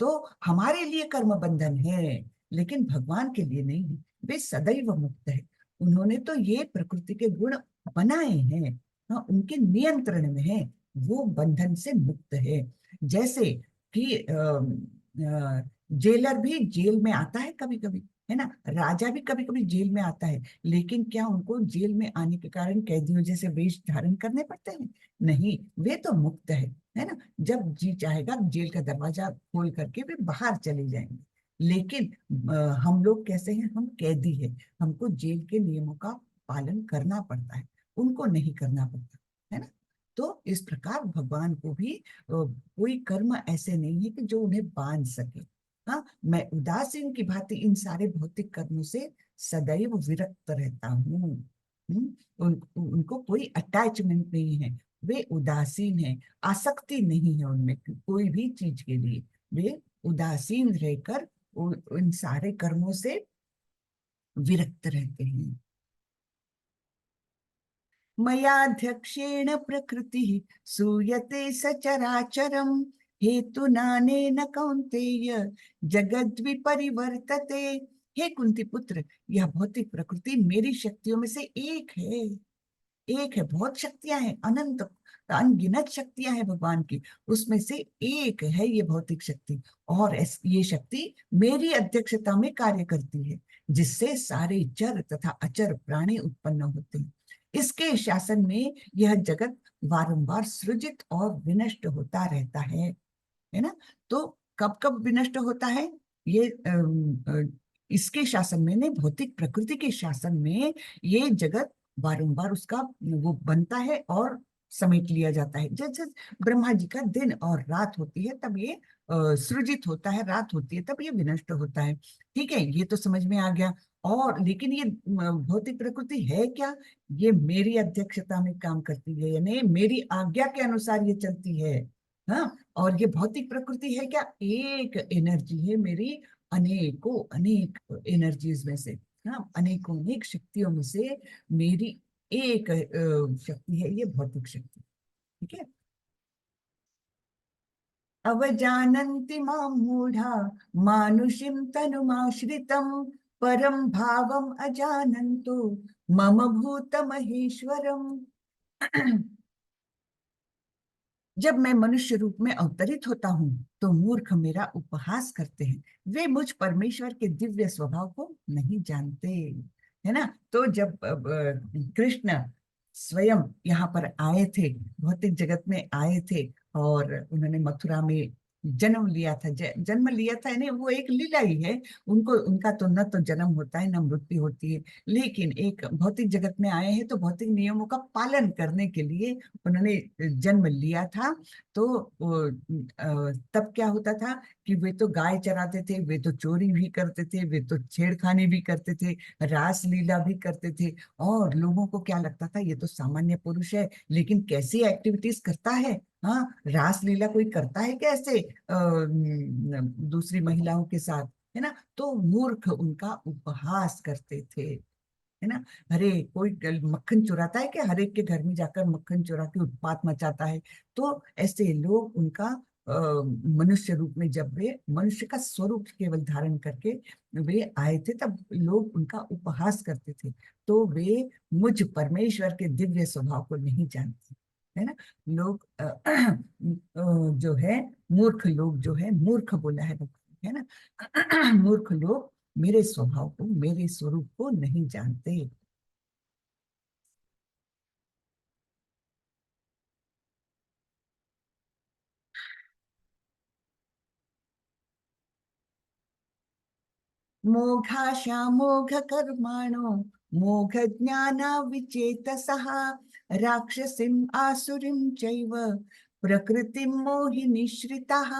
तो हमारे लिए कर्म बंधन है, लेकिन भगवान के लिए नहीं है, वे सदैव मुक्त है। उन्होंने तो ये प्रकृति के गुण बनाए हैं, हाँ, उनके नियंत्रण में है, वो बंधन से मुक्त है। जैसे कि जेलर भी जेल में आता है कभी कभी, है ना, राजा भी कभी कभी जेल में आता है, लेकिन क्या उनको जेल में आने के कारण कैदियों जैसे वेश धारण करने पड़ते हैं? नहीं, वे तो मुक्त है ना। जब जी चाहेगा जेल का दरवाजा खोल करके वे बाहर चले जाएंगे। लेकिन हम लोग कैसे हैं? हम कैदी हैं, हमको जेल के नियमों का पालन करना पड़ता है, उनको नहीं करना पड़ता, है ना। तो इस प्रकार भगवान को भी कोई कर्म ऐसे नहीं है कि जो उन्हें बांध सके। हाँ, मैं उदासीन की भांति इन सारे भौतिक कर्मों से सदैव विरक्त रहता हूँ। उनको कोई अटैचमेंट नहीं है, वे उदासीन है, आसक्ति नहीं है उनमें कोई भी चीज के लिए। वे उदासीन रहकर उन सारे कर्मों से विरक्त रहते हैं। मयाध्यक्षेण प्रकृतिः सूयते सचराचरम् हेतुनानेन कौन्तेय जगद्विपरिवर्तते। हे कुंती पुत्र, यह भौतिक प्रकृति मेरी शक्तियों में से एक है। बहुत शक्तियां हैं, अनंत अनगिनत शक्तियां हैं भगवान की, उसमें से एक है ये भौतिक शक्ति। और ये शक्ति मेरी अध्यक्षता में कार्य करती है, जिससे सारे चर तथा अचर प्राणी उत्पन्न होते हैं। इसके शासन में यह जगत बारंबार सृजित और विनष्ट होता रहता है ना। तो कब कब विनष्ट होता है ये? इसके शासन में नहीं, भौतिक प्रकृति के शासन में ये जगत बारंबार उसका वो बनता है और समेट लिया जाता है। जैसे ब्रह्मा जी का दिन और रात होती है तब ये सृजित होता है, रात होती है तब ये विनष्ट होता है। ठीक है, ये तो समझ में आ गया। और लेकिन ये भौतिक प्रकृति है क्या? ये मेरी अध्यक्षता में काम करती है, यानी मेरी आज्ञा के अनुसार ये चलती है। हाँ, और ये भौतिक प्रकृति है क्या? एक एनर्जी है मेरी, अनेकों अनेक एनर्जीज में से, हाँ, अनेकों अनेक शक्तियों में से मेरी एक शक्ति है ये भौतिक शक्ति। ठीक है। अवजानन्ति मां मूढ़ा मानुषीं तनुमाश्रितं परं भावम् अजानन्तो मम भूतमहेश्वरम्। जब मैं मनुष्य रूप में अवतरित होता हूँ तो मूर्ख मेरा उपहास करते हैं, वे मुझ परमेश्वर के दिव्य स्वभाव को नहीं जानते, है ना। तो जब कृष्ण स्वयं यहाँ पर आए थे, भौतिक जगत में आए थे, और उन्होंने मथुरा में जन्म लिया था, जन्म लिया था यानी वो एक लीला ही है। उनको उनका तो न तो जन्म होता है न मृत्यु होती है, लेकिन एक भौतिक जगत में आए हैं तो भौतिक नियमों का पालन करने के लिए उन्होंने जन्म लिया था। तो तब क्या होता था कि वे तो गाय चराते थे, वे तो चोरी भी करते थे, वे तो छेड़खानी भी करते थे, रास लीला भी करते थे। और लोगों को क्या लगता था, ये तो सामान्य पुरुष है लेकिन कैसी एक्टिविटीज करता है। हाँ, रास लीला कोई करता है कैसे दूसरी महिलाओं के साथ, है ना। तो मूर्ख उनका उपहास करते थे, है ना। अरे कोई मक्खन चुराता है क्या? हर एक के घर में जाकर मक्खन चुरा के उत्पात मचाता है। तो ऐसे लोग उनका मनुष्य रूप में, जब वे मनुष्य का स्वरूप केवल धारण करके वे आए थे, तब लोग उनका उपहास करते थे। तो वे मुझ परमेश्वर के दिव्य स्वभाव को नहीं जानते, है ना। लोग जो है मूर्ख लोग, जो है मूर्ख बोला है ना। मूर्ख लोग मेरे स्वभाव को, मेरे स्वरूप को नहीं जानते। मोघाशा मोघ कर्माणो मोघ ज्ञाना विचेतसः राक्षसीम आसुरीम चैव प्रकृतिम मोहिनीश्रिताः।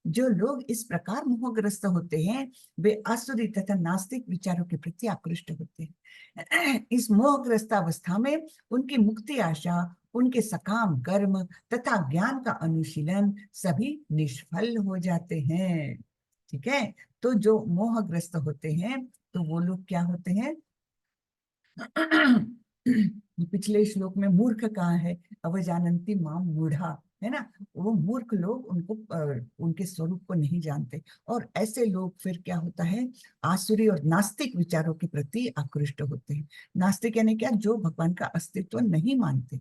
जो लोग इस प्रकार मोहग्रस्त होते हैं वे आसुरी तथा नास्तिक विचारों के प्रति आकृष्ट होते हैं। इस मोहग्रस्त अवस्था में उनकी मुक्ति आशा, उनके सकाम कर्म तथा ज्ञान का अनुशीलन सभी निष्फल हो जाते हैं। ठीक है। तो जो मोहग्रस्त होते हैं तो वो लोग क्या होते हैं? पिछले श्लोक में मूर्ख कहाँ है? अवजानंती माम मूढ़ा, है ना। वो मूर्ख लोग उनको उनके स्वरूप को नहीं जानते, और ऐसे लोग फिर क्या होता है, आसुरी और नास्तिक विचारों के प्रति आकृष्ट होते हैं। नास्तिक यानी क्या, जो भगवान का अस्तित्व नहीं मानते,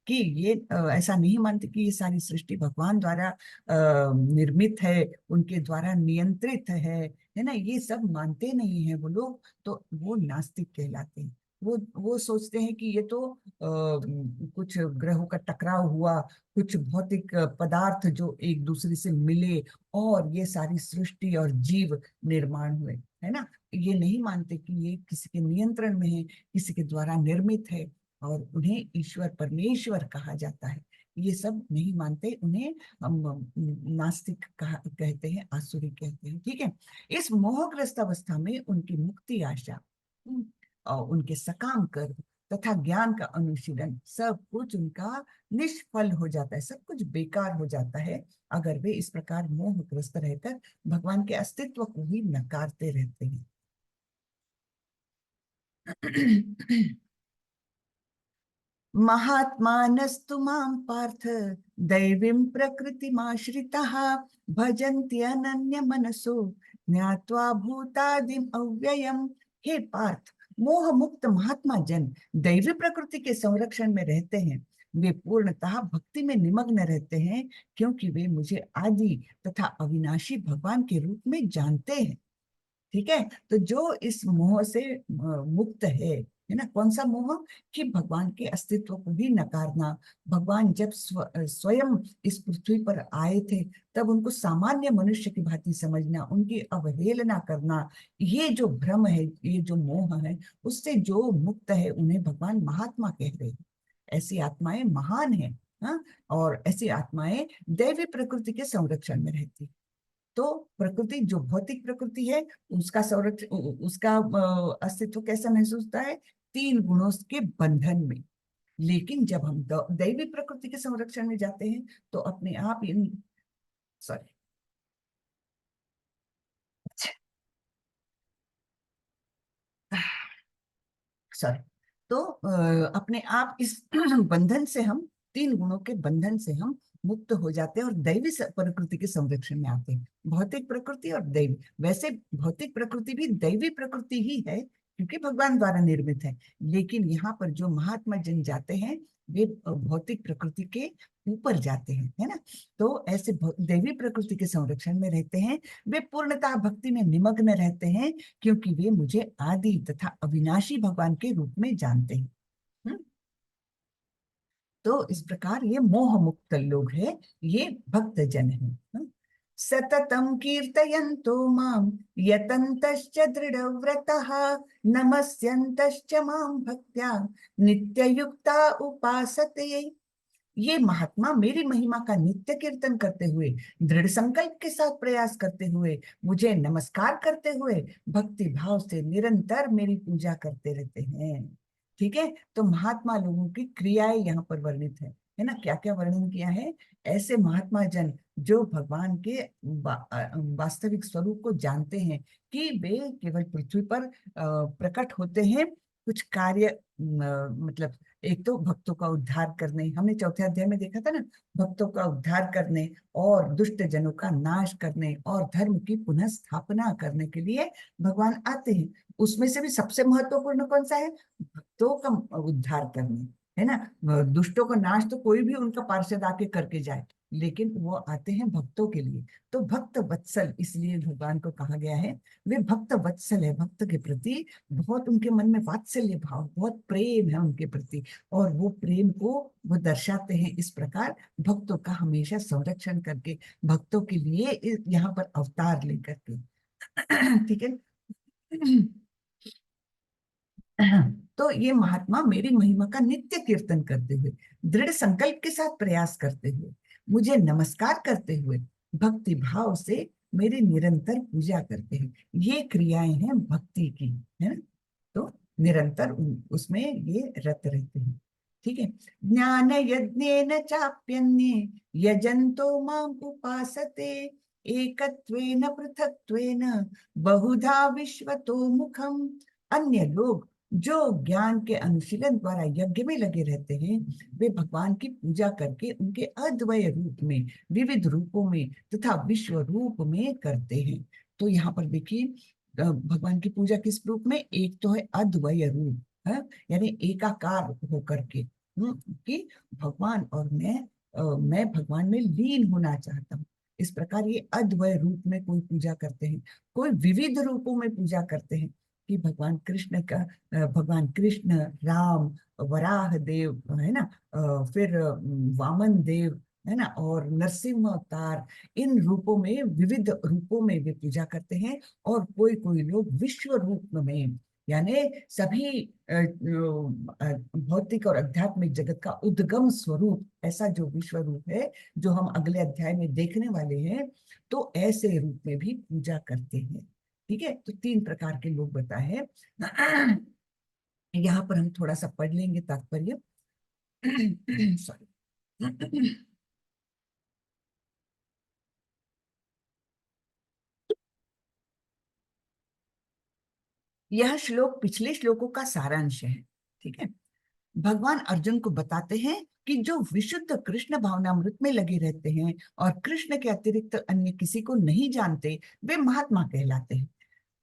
कि ये ऐसा नहीं मानते कि ये सारी सृष्टि भगवान द्वारा निर्मित है, उनके द्वारा नियंत्रित है ना, ये सब मानते नहीं है वो लोग, तो वो नास्तिक कहलाते हैं। वो सोचते हैं कि ये तो कुछ ग्रहों का टकराव हुआ, कुछ भौतिक पदार्थ जो एक दूसरे से मिले और ये सारी सृष्टि और जीव निर्माण हुए, है ना। ये नहीं मानते कि ये किसी के नियंत्रण में है, किसी के द्वारा निर्मित है, और उन्हें ईश्वर परमेश्वर कहा जाता है। ये सब नहीं मानते, उन्हें हम नास्तिक कहते हैं, आसुरी कहते हैं। ठीक है। इस मोहग्रस्त अवस्था में उनकी मुक्ति आशा, और उनके सकाम कर्म तथा ज्ञान का अनुशीलन, सब कुछ उनका निष्फल हो जाता है, सब कुछ बेकार हो जाता है, अगर वे इस प्रकार मोहग्रस्त रहकर भगवान के अस्तित्व को ही नकारते रहते हैं। महात्मानस्तु मां पार्थ दैवीं प्रकृतिमाश्रिताः भजन्ति अनन्य मनसो ज्ञात्वा भूतादिम अव्ययम्। हे पार्थ, मोह मुक्त महात्मा जन दैवी प्रकृति के संरक्षण में रहते हैं। वे पूर्णतः भक्ति में निमग्न रहते हैं, क्योंकि वे मुझे आदि तथा अविनाशी भगवान के रूप में जानते हैं। ठीक है। तो जो इस मोह से मुक्त है ना, कौन सा मोह, कि भगवान के अस्तित्व को भी नकारना। भगवान जब स्वयं इस पृथ्वी पर आए थे, तब उनको सामान्य मनुष्य की भांति समझना, उनकी अवहेलना करना, ये जो भ्रम है, ये जो मोह है, उससे जो मुक्त है, उन्हें भगवान महात्मा कह रहे हैं। ऐसी आत्माएं महान है। हाँ। और ऐसी आत्माएं दैवी प्रकृति के संरक्षण में रहती। तो प्रकृति, जो भौतिक प्रकृति है, उसका संरक्षण, उसका अस्तित्व कैसा महसूस होता है, तीन गुणों के बंधन में। लेकिन जब हम दैवी प्रकृति के संरक्षण में जाते हैं, तो अपने आप इन, सॉरी, सॉरी, तो अपने आप इस बंधन से हम, तीन गुणों के बंधन से हम मुक्त हो जाते हैं और दैवी प्रकृति के संरक्षण में आते हैं। भौतिक प्रकृति और दैवी, वैसे भौतिक प्रकृति भी दैवी प्रकृति ही है, क्योंकि भगवान द्वारा निर्मित है। लेकिन यहाँ पर जो महात्मा जन जाते हैं, वे भौतिक प्रकृति के ऊपर जाते हैं, है ना। तो ऐसे दैवी प्रकृति के संरक्षण में रहते हैं। वे पूर्णतः भक्ति में निमग्न रहते हैं, क्योंकि वे मुझे आदि तथा अविनाशी भगवान के रूप में जानते हैं। हम्म? तो इस प्रकार ये मोह मुक्त लोग हैं, ये भक्त जन है। सततम कीर्तयन्तो माम यतन्तश्च दृढ़व्रतः नमस्यन्तश्च माम भक्त्या नित्ययुक्ता उपासते। ये महात्मा मेरी महिमा का नित्य कीर्तन करते हुए, दृढ़ संकल्प के साथ प्रयास करते हुए, मुझे नमस्कार करते हुए, भक्ति भाव से निरंतर मेरी पूजा करते रहते हैं। ठीक है। तो महात्मा लोगों की क्रियाएं यहाँ पर वर्णित है ना। क्या क्या वर्णन किया है, ऐसे महात्मा जन जो भगवान के वास्तविक स्वरूप को जानते हैं, कि वे केवल पृथ्वी पर प्रकट होते हैं, कुछ कार्य मतलब, एक तो भक्तों का उद्धार करने, हमने चौथे अध्याय में देखा था ना, भक्तों का उद्धार करने और दुष्ट जनों का नाश करने और धर्म की पुनः स्थापना करने के लिए भगवान आते हैं। उसमें से भी सबसे महत्वपूर्ण कौन सा है, भक्तों का उद्धार करने, है ना। दुष्टों का नाश तो कोई भी उनका पार्षद आके करके जाए, लेकिन वो आते हैं भक्तों के लिए। तो भक्त वत्सल इसलिए भगवान को कहा गया है, वे भक्त वत्सल है, भक्त के प्रति बहुत उनके मन में वात्सल्य भाव, बहुत प्रेम है उनके प्रति, और वो प्रेम को वो दर्शाते हैं इस प्रकार, भक्तों का हमेशा संरक्षण करके, भक्तों के लिए यहाँ पर अवतार लेकर के। ठीक है। तो ये महात्मा मेरी महिमा का नित्य कीर्तन करते हुए, दृढ़ संकल्प के साथ प्रयास करते हुए, मुझे नमस्कार करते हुए, भक्ति भाव से मेरी निरंतर पूजा करते हैं। ये क्रियाएं हैं भक्ति की, है ना। तो निरंतर उसमें ये रत रहते हैं। ठीक है। ज्ञान यज्ञेन चाप्यन्ये यजन्तो माम उपासते एकत्वेन पृथक्त्वेन बहुधा विश्वतो मुखम। अन्य लोग जो ज्ञान के अनुशीलन द्वारा यज्ञ में लगे रहते हैं, वे भगवान की पूजा करके उनके अद्वय रूप में, विविध रूपों में तथा विश्व रूप में करते हैं। तो यहाँ पर देखिए, भगवान की पूजा किस रूप में, एक तो है अद्वय रूप है, यानी एकाकार होकर के, कि भगवान और मैं भगवान में लीन होना चाहता हूँ। इस प्रकार ये अद्वय रूप में कोई पूजा करते हैं, कोई विविध रूपों में पूजा करते हैं, कि भगवान कृष्ण का, भगवान कृष्ण, राम, वराह देव है ना, फिर वामन देव है ना, और नरसिंह अवतार, इन रूपों में, विविध रूपों में वे पूजा करते हैं। और कोई कोई लोग विश्व रूप में, यानी सभी भौतिक और आध्यात्मिक जगत का उद्गम स्वरूप, ऐसा जो विश्व रूप है, जो हम अगले अध्याय में देखने वाले हैं, तो ऐसे रूप में भी पूजा करते हैं। ठीक है, तो तीन प्रकार के लोग बताए हैं। यहाँ पर हम थोड़ा सा पढ़ लेंगे तात्पर्य। सॉरी। यह श्लोक पिछले श्लोकों का सारांश है। ठीक है, भगवान अर्जुन को बताते हैं कि जो विशुद्ध कृष्ण भावनामृत में लगे रहते हैं और कृष्ण के अतिरिक्त अन्य किसी को नहीं जानते, वे महात्मा कहलाते हैं।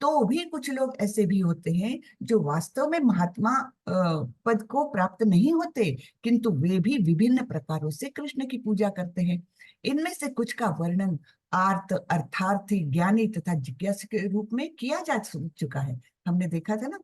तो भी कुछ लोग ऐसे भी होते हैं जो वास्तव में महात्मा पद को प्राप्त नहीं होते, किंतु वे भी विभिन्न प्रकारों से कृष्ण की पूजा करते हैं। इनमें से कुछ का वर्णन आर्त, अर्थार्थी, ज्ञानी तथा जिज्ञासु के रूप में किया जा चुका है। हमने देखा था ना,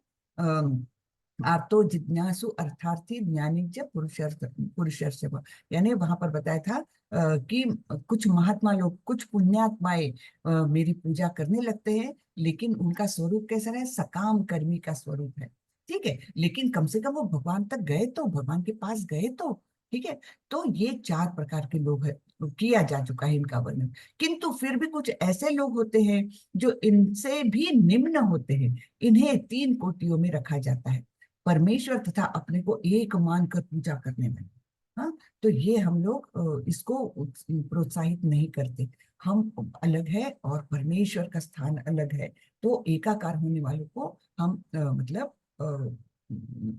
आर्तो जिज्ञासु अर्थार्थी ज्ञानी च पुरुषर्थ पुरुषर्षभ, यानी वहां पर बताया था कि कुछ महात्मा लोग, कुछ पुण्यात्माएं मेरी पूजा करने लगते हैं, लेकिन उनका स्वरूप कैसा है, सकाम कर्मी का स्वरूप है। ठीक है, लेकिन कम से कम वो भगवान तक गए, तो भगवान के पास गए तो। ठीक है, तो ये चार प्रकार के लोग है, किया जा चुका है इनका वर्णन। किंतु फिर भी कुछ ऐसे लोग होते हैं जो इनसे भी निम्न होते हैं। इन्हें तीन कोटियों में रखा जाता है, परमेश्वर तथा अपने को एक मानकर पूजा करने वाले। हाँ, तो ये हम लोग इसको प्रोत्साहित नहीं करते। हम अलग है और परमेश्वर का स्थान अलग है। तो एकाकार होने वालों को हम मतलब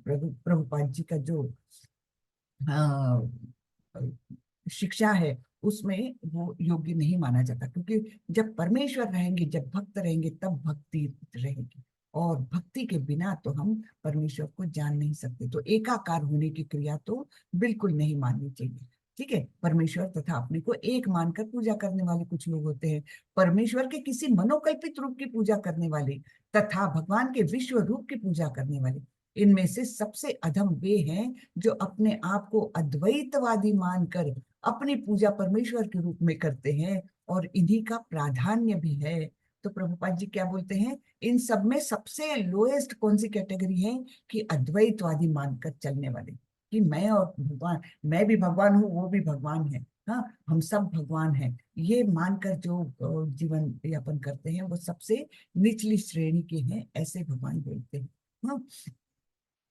प्रभुपाद जी का जो अ, शिक्षा है, उसमें वो योग्य नहीं माना जाता, क्योंकि जब परमेश्वर रहेंगे, जब भक्त रहेंगे, तब भक्ति रहेगी। और भक्ति के बिना तो हम परमेश्वर को जान नहीं सकते। तो एकाकार होने की क्रिया तो बिल्कुल नहीं माननी चाहिए। ठीक है, परमेश्वर तथा अपने को एक मानकर पूजा करने वाले कुछ लोग होते हैं, परमेश्वर के किसी मनोकल्पित रूप की पूजा करने वाले, तथा भगवान के विश्व रूप की पूजा करने वाले। इनमें से सबसे अधम वे हैं जो अपने आप को अद्वैतवादी मानकर अपनी पूजा परमेश्वर के रूप में करते हैं, और इन्हीं का प्राधान्य भी है। तो प्रभुपाद जी क्या बोलते हैं, इन सब में सबसे लोएस्ट कौन सी कैटेगरी है, कि अद्वैतवादी मानकर चलने वाले, कि मैं और भगवान, मैं भी भगवान हूँ, वो भी भगवान है, हाँ हम सब भगवान हैं, ये मानकर जो जीवन यापन करते हैं, वो सबसे निचली श्रेणी के हैं, ऐसे भगवान बोलते हैं। हाँ,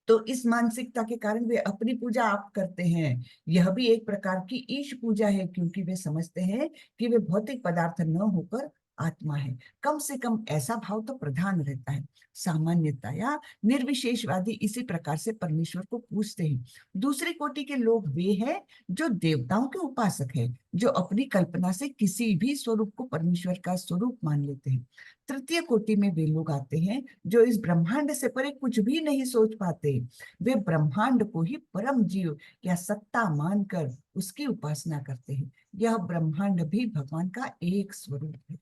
तो इस मानसिकता के कारण वे अपनी पूजा आप करते हैं। यह भी एक प्रकार की ईश पूजा है, क्योंकि वे समझते हैं कि वे भौतिक पदार्थ न होकर आत्मा है। कम से कम ऐसा भाव तो प्रधान रहता है। सामान्यता या निर्विशेषवादी इसी प्रकार से परमेश्वर को पूजते हैं। दूसरी कोटि के लोग वे हैं जो देवताओं के उपासक हैं, जो अपनी कल्पना से किसी भी स्वरूप को परमेश्वर का स्वरूप मान लेते हैं। तृतीय कोटि में वे लोग आते हैं जो इस ब्रह्मांड से परे कुछ भी नहीं सोच पाते। वे ब्रह्मांड को ही परम जीव या सत्ता मानकर उसकी उपासना करते हैं। यह ब्रह्मांड भी भगवान का एक स्वरूप है।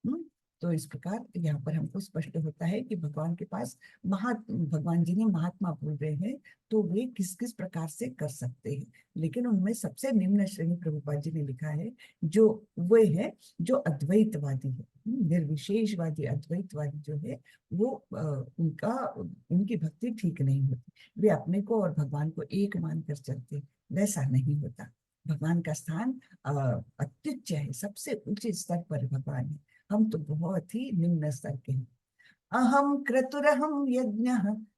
हम्म, तो इस प्रकार यहाँ पर हमको स्पष्ट होता है कि भगवान के पास भगवान जी ने महात्मा बोल रहे हैं, तो वे किस किस प्रकार से कर सकते हैं। लेकिन उनमें सबसे निम्न श्रेणी प्रभुपाद जी ने लिखा है, जो वे है जो अद्वैतवादी है। निर्विशेषवादी अद्वैतवादी जो है, वो उनका उनकी भक्ति ठीक नहीं होती। वे अपने को और भगवान को एक मानकर चलते, वैसा नहीं होता। भगवान का स्थान अत्युच्च है, सबसे ऊंचे स्तर पर भगवान है। हम तो बहुत ही निम्न स्तर के हैं। अहम क्रतुरहम यज्ञ,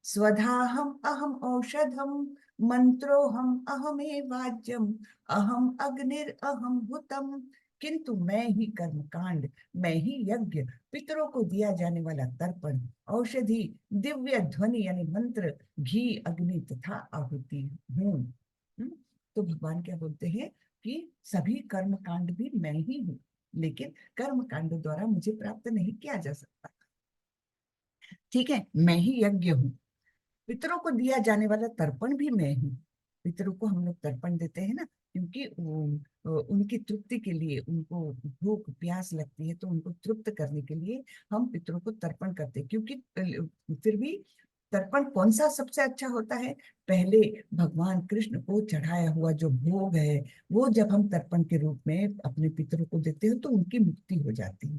स्वधाहम अहम औषधम, मंत्रोहम अहमे वाज्यम, अहम अग्निर अहम भूतम, किंतु मैं ही कर्मकांड, मैं ही यज्ञ, पितरों को दिया जाने वाला तर्पण, औषधि, दिव्य ध्वनि यानी मंत्र, घी, अग्नि तथा आहुति हूँ। तो भगवान क्या बोलते हैं कि सभी कर्म कांड भी मैं ही हूँ, लेकिन कर्म कांड द्वारा मुझे प्राप्त नहीं किया जा सकता। ठीक है, मैं ही यज्ञ हूँ, पितरों को दिया जाने वाला तर्पण भी मैं हूँ। पितरों को हम लोग तर्पण देते हैं ना, क्योंकि उनकी तृप्ति के लिए, उनको भूख प्यास लगती है तो उनको तृप्त करने के लिए हम पितरों को तर्पण करते हैं। क्योंकि फिर भी तर्पण कौन सा सबसे अच्छा होता है? पहले भगवान कृष्ण को चढ़ाया हुआ जो भोग है, वो जब हम तर्पण के रूप में अपने पितरों को देते हैं तो उनकी मुक्ति हो जाती है।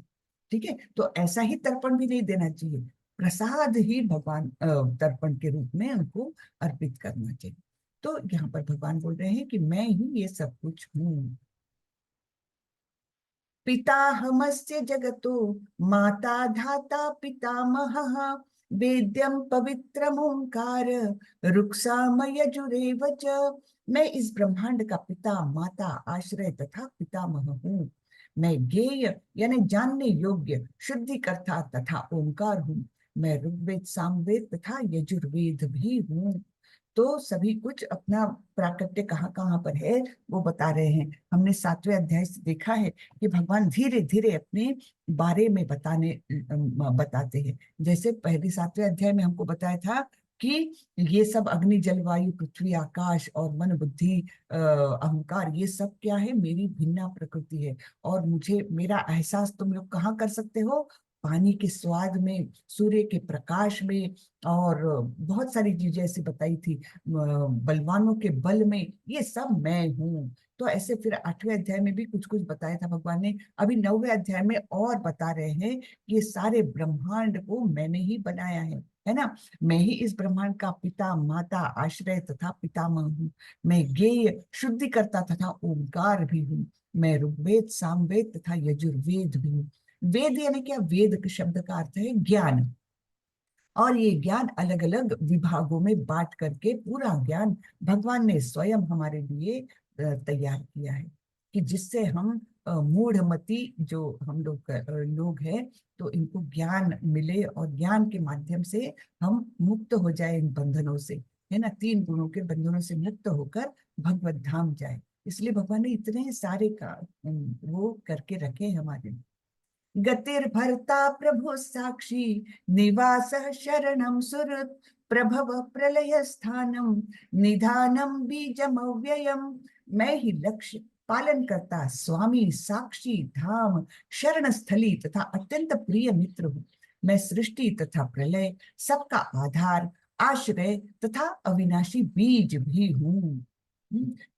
ठीक है, तो ऐसा ही तर्पण भी नहीं देना चाहिए, प्रसाद ही भगवान तर्पण के रूप में उनको अर्पित करना चाहिए। तो यहाँ पर भगवान बोल रहे हैं कि मैं ही ये सब कुछ हूँ। पिताहमस्य जगतो माता धाता पितामहः, वेद्यम पवित्रम ओंकार रुक्साम यजुरेव च। मैं इस ब्रह्मांड का पिता, माता, आश्रय तथा पितामह हूँ। मैं ज्ञेय यानी जानने योग्य, शुद्धिकर्ता तथा ओंकार हूँ। मैं ऋग्वेद, सामवेद तथा यजुर्वेद भी हूँ। तो सभी कुछ अपना प्राकट्य कहाँ कहाँ पर है वो बता रहे हैं। हमने 7वें अध्याय से देखा है कि भगवान धीरे धीरे अपने बारे में बताते हैं। जैसे पहले 7वें अध्याय में हमको बताया था कि ये सब अग्नि, जलवायु, पृथ्वी, आकाश और मन, बुद्धि, अहंकार, ये सब क्या है? मेरी भिन्ना प्रकृति है। और मुझे, मेरा एहसास तुम लोग कहाँ कर सकते हो? पानी के स्वाद में, सूर्य के प्रकाश में, और बहुत सारी चीजें ऐसी बताई थी, बलवानों के बल में, ये सब मैं हूँ। तो ऐसे फिर 8वें अध्याय में भी कुछ कुछ बताया था भगवान ने। अभी 9वें अध्याय में और बता रहे हैं कि ये सारे ब्रह्मांड को मैंने ही बनाया है ना। मैं ही इस ब्रह्मांड का पिता, माता, आश्रय तथा पितामह हूँ। मैं ज्ञेय, शुद्धिकर्ता तथा ओंकार भी हूँ। मैं ऋग्वेद, सामवेद तथा यजुर्वेद भी हूँ। वेद यानी क्या? वेद के शब्द का अर्थ है ज्ञान, और ये ज्ञान अलग अलग विभागों में बांट करके पूरा ज्ञान भगवान ने स्वयं हमारे लिए तैयार किया है, कि जिससे हम मूढ़मति जो हम लोग हैं, तो इनको ज्ञान मिले और ज्ञान के माध्यम से हम मुक्त हो जाए इन बंधनों से, है ना। 3 गुणों के बंधनों से मुक्त होकर भगवत धाम जाए। इसलिए भगवान ने इतने सारे का वो करके रखे हमारे लिए। गतिर्भर्ता प्रभु साक्षी, निवासः शरणं सुहृत्, प्रभव प्रलय स्थानम, निधानम बीजम अव्ययम। मैं ही लक्ष्य, पालन करता, स्वामी, साक्षी, धाम, शरण स्थली तथा अत्यंत प्रिय मित्र हूँ। मैं सृष्टि तथा प्रलय, सबका आधार, आश्रय तथा अविनाशी बीज भी हूँ।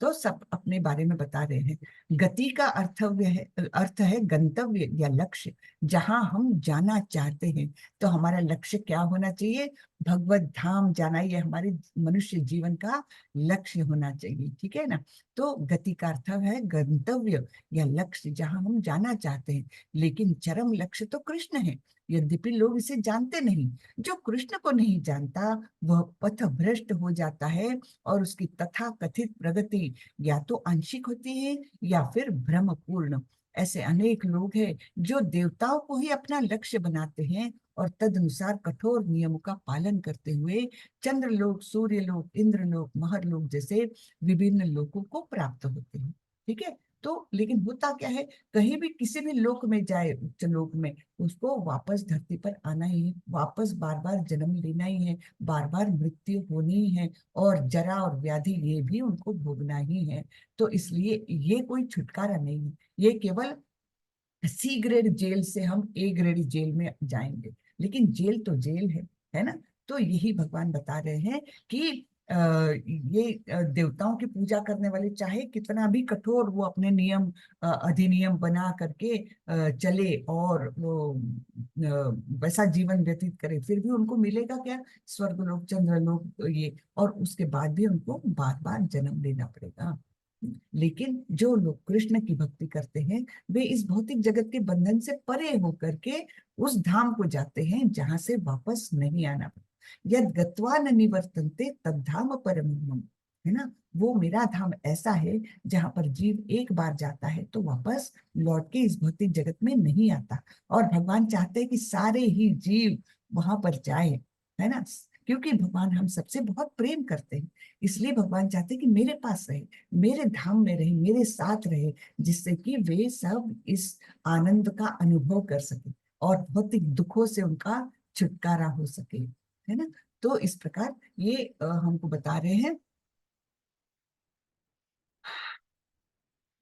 तो सब अपने बारे में बता रहे हैं। गति का अर्थ है गंतव्य या लक्ष्य, जहां हम जाना चाहते हैं। तो हमारा लक्ष्य क्या होना चाहिए? भगवत धाम जाना, ये हमारे मनुष्य जीवन का लक्ष्य होना चाहिए। ठीक है ना। तो गति का अर्थ है गंतव्य या लक्ष्य, जहां हम जाना चाहते हैं। लेकिन चरम लक्ष्य तो कृष्ण है, यद्यपि लोग इसे जानते नहीं। जो कृष्ण को नहीं जानता वह पथ भ्रष्ट हो जाता है, और उसकी तथा कथित प्रगति या तो आंशिक होती है या फिर भ्रमपूर्ण। ऐसे अनेक लोग हैं जो देवताओं को ही अपना लक्ष्य बनाते हैं और तदनुसार कठोर नियमों का पालन करते हुए चंद्रलोक, सूर्यलोक, इंद्रलोक, महरलोक जैसे विभिन्न लोकों को प्राप्त होते हैं। ठीक है। तो लेकिन होता क्या है, कहीं भी किसी भी लोक में जाए, उच्च लोक में, उसको वापस धरती पर आना ही है, वापस बार बार जन्म लेना ही है, बार बार मृत्यु होनी ही है, और जरा और व्याधि ये भी उनको भोगना ही है। तो इसलिए ये कोई छुटकारा नहीं है, ये केवल सी ग्रेड जेल से हम ए ग्रेड जेल में जाएंगे, लेकिन जेल तो जेल है ना। तो यही भगवान बता रहे हैं कि ये देवताओं की पूजा करने वाले चाहे कितना भी कठोर वो अपने नियम, अधिनियम बना करके चले और वो वैसा जीवन व्यतीत करे, फिर भी उनको मिलेगा क्या? स्वर्गलोक, चंद्रलोक, ये, और उसके बाद भी उनको बार बार जन्म लेना पड़ेगा। लेकिन जो लोग कृष्ण की भक्ति करते हैं, वे इस भौतिक जगत के बंधन से परे होकर के उस धाम को जाते हैं जहां से वापस नहीं आना पड़ता। यद गत्वा न निवर्तन्ते तद्धाम परमम्। है ना। वो मेरा धाम ऐसा है जहां पर जीव एक बार जाता है तो वापस लौट के इस भौतिक जगत में नहीं आता। और भगवान चाहते हैं कि सारे ही जीव वहां पर जाए, है ना। क्योंकि भगवान हम सबसे बहुत प्रेम करते हैं, इसलिए भगवान चाहते हैं कि मेरे पास रहे, मेरे धाम में रहे, मेरे साथ रहे, जिससे कि वे सब इस आनंद का अनुभव कर सके और भौतिक दुखों से उनका छुटकारा हो सके, है ना। तो इस प्रकार ये हमको बता रहे हैं।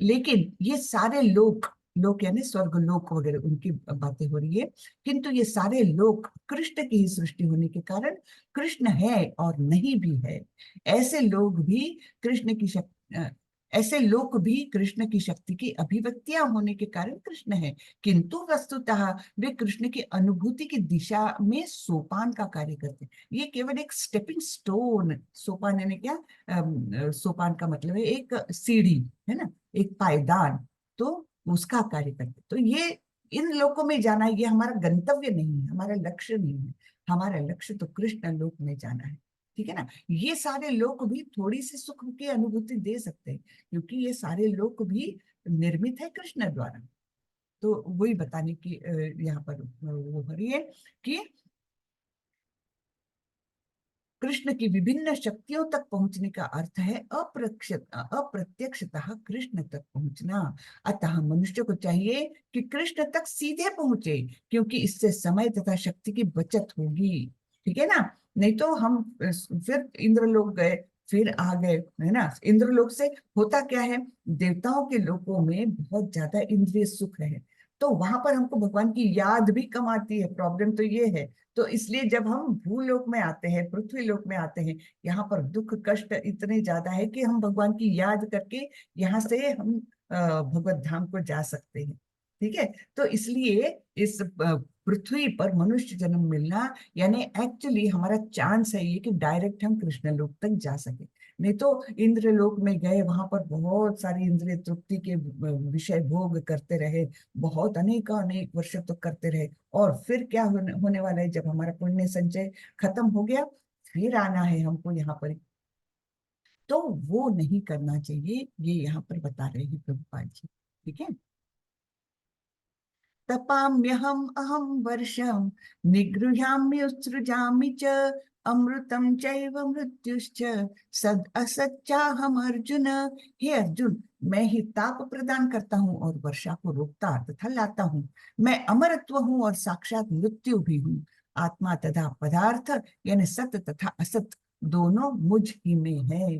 लेकिन ये सारे लोक, लोक यानी स्वर्ग लोक वगैरह उनकी बातें हो रही है, किंतु ये सारे लोक कृष्ण की ही सृष्टि होने के कारण कृष्ण है और नहीं भी है। ऐसे लोग भी कृष्ण की शक्ति, ऐसे लोक भी कृष्ण की शक्ति की अभिव्यक्तियां होने के कारण कृष्ण है, किंतु वस्तुतः वे कृष्ण की अनुभूति की दिशा में सोपान का कार्य करते हैं। ये केवल एक स्टेपिंग स्टोन, सोपान यानी क्या, सोपान का मतलब है एक सीढ़ी, है ना, एक पायदान, तो उसका कार्य करते। तो ये इन लोकों में जाना, ये हमारा गंतव्य नहीं है, हमारा लक्ष्य नहीं है। हमारा लक्ष्य तो कृष्ण लोक में जाना है, ठीक है ना। ये सारे लोक भी थोड़ी सी सुख की अनुभूति दे सकते हैं, क्योंकि ये सारे लोक भी निर्मित है कृष्ण द्वारा। तो वही बताने की यहाँ पर वो हो रही है कि कृष्ण की विभिन्न शक्तियों तक पहुंचने का अर्थ है अप्रत्यक्षतः कृष्ण तक पहुंचना। अतः मनुष्य को चाहिए कि कृष्ण तक सीधे पहुंचे, क्योंकि इससे समय तथा शक्ति की बचत होगी, ठीक है ना। नहीं तो हम फिर इंद्रलोक गए, फिर आ गए, है ना। इंद्रलोक से होता क्या है, देवताओं के लोकों में बहुत ज्यादा इंद्रिय सुख है, तो वहां पर हमको भगवान की याद भी कम आती है। प्रॉब्लम तो ये है। तो इसलिए जब हम भूलोक में आते हैं, पृथ्वी लोक में आते हैं, यहाँ पर दुख कष्ट इतने ज्यादा है कि हम भगवान की याद करके यहाँ से हम भगवत धाम को जा सकते हैं, ठीक है। तो इसलिए इस पृथ्वी पर मनुष्य जन्म मिलना यानी एक्चुअली हमारा चांस है ये कि डायरेक्ट हम कृष्ण लोक तक जा सके। नहीं तो इंद्र लोक में गए, वहां पर बहुत सारी इंद्रिय तृप्ति के विषय भोग करते रहे, बहुत अनेक अनेक वर्ष तक करते रहे, और फिर क्या होने वाला है, जब हमारा पुण्य संचय खत्म हो गया, फिर आना है हमको यहाँ पर। तो वो नहीं करना चाहिए, ये यहाँ पर बता रहे हैं प्रभुपाद जी, ठीक है। तपाम्यहम अहम वर्षम निगृह्याम्युत्सृजामि च अमृतम चैव मृत्युश्च सद असच्चाहम अर्जुन। हे अर्जुन, मैं ही ताप प्रदान करता हूँ और वर्षा को रोकता तथा लाता हूँ। मैं अमरत्व हूँ और साक्षात मृत्यु भी हूँ। आत्मा तथा पदार्थ यानी सत्य तथा असत दोनों मुझ ही में है।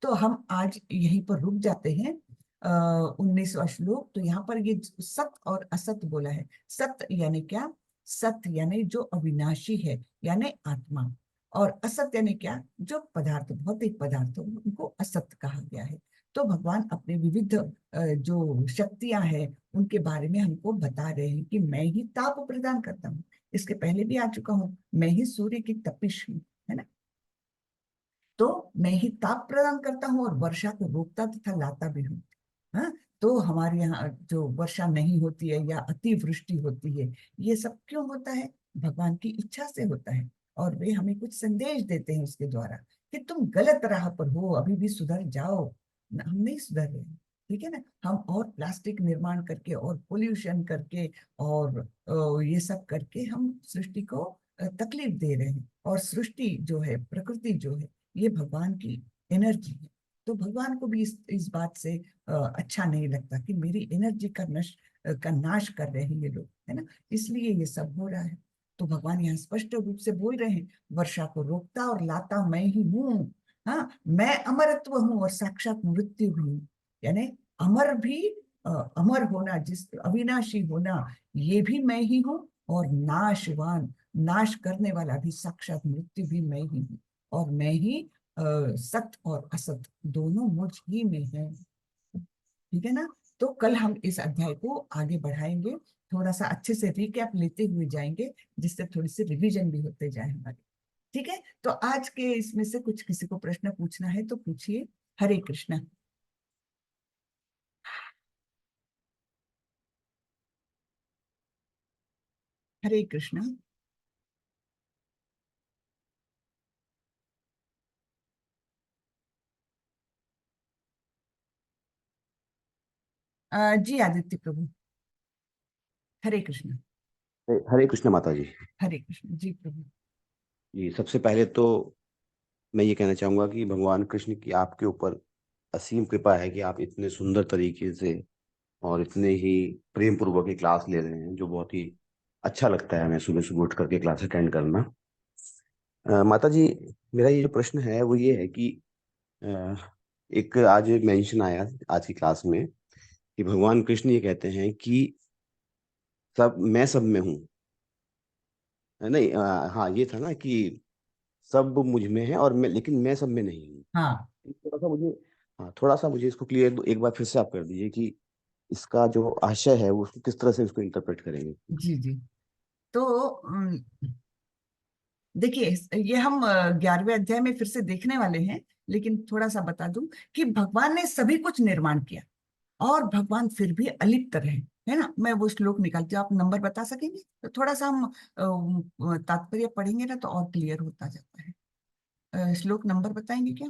तो हम आज यहीं पर रुक जाते हैं। 19वां श्लोक, तो यहाँ पर ये सत्य और असत्य बोला है। सत्य यानी क्या, सत्य यानी जो अविनाशी है, यानी आत्मा। और असत्य यानी क्या, जो पदार्थ, भौतिक पदार्थ, उनको असत्य कहा गया है। तो भगवान अपने विविध जो शक्तियां हैं उनके बारे में हमको बता रहे हैं कि मैं ही ताप प्रदान करता हूँ, इसके पहले भी आ चुका हूँ, मैं ही सूर्य की तपिश हूँ, है ना। तो मैं ही ताप प्रदान करता हूँ और वर्षा को रोकता तथा लाता भी हूँ। हाँ, तो हमारे यहाँ जो वर्षा नहीं होती है या अतिवृष्टि होती है, ये सब क्यों होता है, भगवान की इच्छा से होता है। और वे हमें कुछ संदेश देते हैं उसके द्वारा कि तुम गलत राह पर हो, अभी भी सुधर जाओ। हम नहीं सुधर रहे हैं, ठीक है ना। हम और प्लास्टिक निर्माण करके और पोल्यूशन करके और ये सब करके हम सृष्टि को तकलीफ दे रहे हैं। और सृष्टि जो है, प्रकृति जो है, ये भगवान की एनर्जी है। तो भगवान को भी इस बात से अच्छा नहीं लगता कि मेरी एनर्जी का नाश कर रहे हैं ये लोग, है ना। इसलिए ये सब हो रहा है। तो भगवान यहाँ स्पष्ट रूप से बोल रहे हैं, वर्षा को रोकता और लाता मैं ही हूँ। हाँ, मैं अमरत्व हूँ और साक्षात मृत्यु भी हूँ। यानी अमर भी, अमर होना, जिस अविनाशी होना, ये भी मैं ही हूँ। और नाशवान, नाश करने वाला भी, साक्षात मृत्यु भी मैं ही हूँ। और मैं ही सत्य और असत दोनों मुझ ही में है, ठीक है ना। तो कल हम इस अध्याय को आगे बढ़ाएंगे, थोड़ा सा अच्छे से रिकैप लेते हुए जाएंगे, जिससे थोड़ी सी रिवीजन भी होते जाए हमारी, ठीक है। तो आज के इसमें से कुछ किसी को प्रश्न पूछना है तो पूछिए। हरे कृष्णा। हरे कृष्णा। जी आदित्य प्रभु, हरे कृष्ण। हरे कृष्ण माता जी। हरे कृष्ण जी प्रभु। जी, सबसे पहले तो मैं ये कहना चाहूंगा कि भगवान कृष्ण की आपके ऊपर असीम कृपा है कि आप इतने सुंदर तरीके से और इतने ही प्रेम पूर्वक की क्लास ले रहे हैं, जो बहुत ही अच्छा लगता है हमें सुबह सुबह उठ करके क्लास अटेंड करना। माता जी, मेरा ये जो प्रश्न है वो ये है कि अ, एक आज मेंशन आया आज की क्लास में कि भगवान कृष्ण ये कहते हैं कि सब मैं सब में हूँ। नहीं, हाँ ये था ना कि सब मुझ में है और मैं, लेकिन मैं सब में नहीं हूँ। हाँ थोड़ा सा मुझे, हाँ थोड़ा सा मुझे इसको क्लियर एक बार फिर से आप कर दीजिए कि इसका जो आशय है वो उसको किस तरह से इसको इंटरप्रेट करेंगे। जी जी। तो देखिए, ये हम 11वें अध्याय में फिर से देखने वाले हैं, लेकिन थोड़ा सा बता दूं कि भगवान ने सभी कुछ निर्माण किया और भगवान फिर भी अलिप्त रहे। है ना, मैं वो श्लोक निकालती हूँ, आप नंबर बता सकेंगे तो थोड़ा सा हम तात्पर्य पढ़ेंगे ना तो और क्लियर होता जाता है। श्लोक नंबर बताएंगे क्या?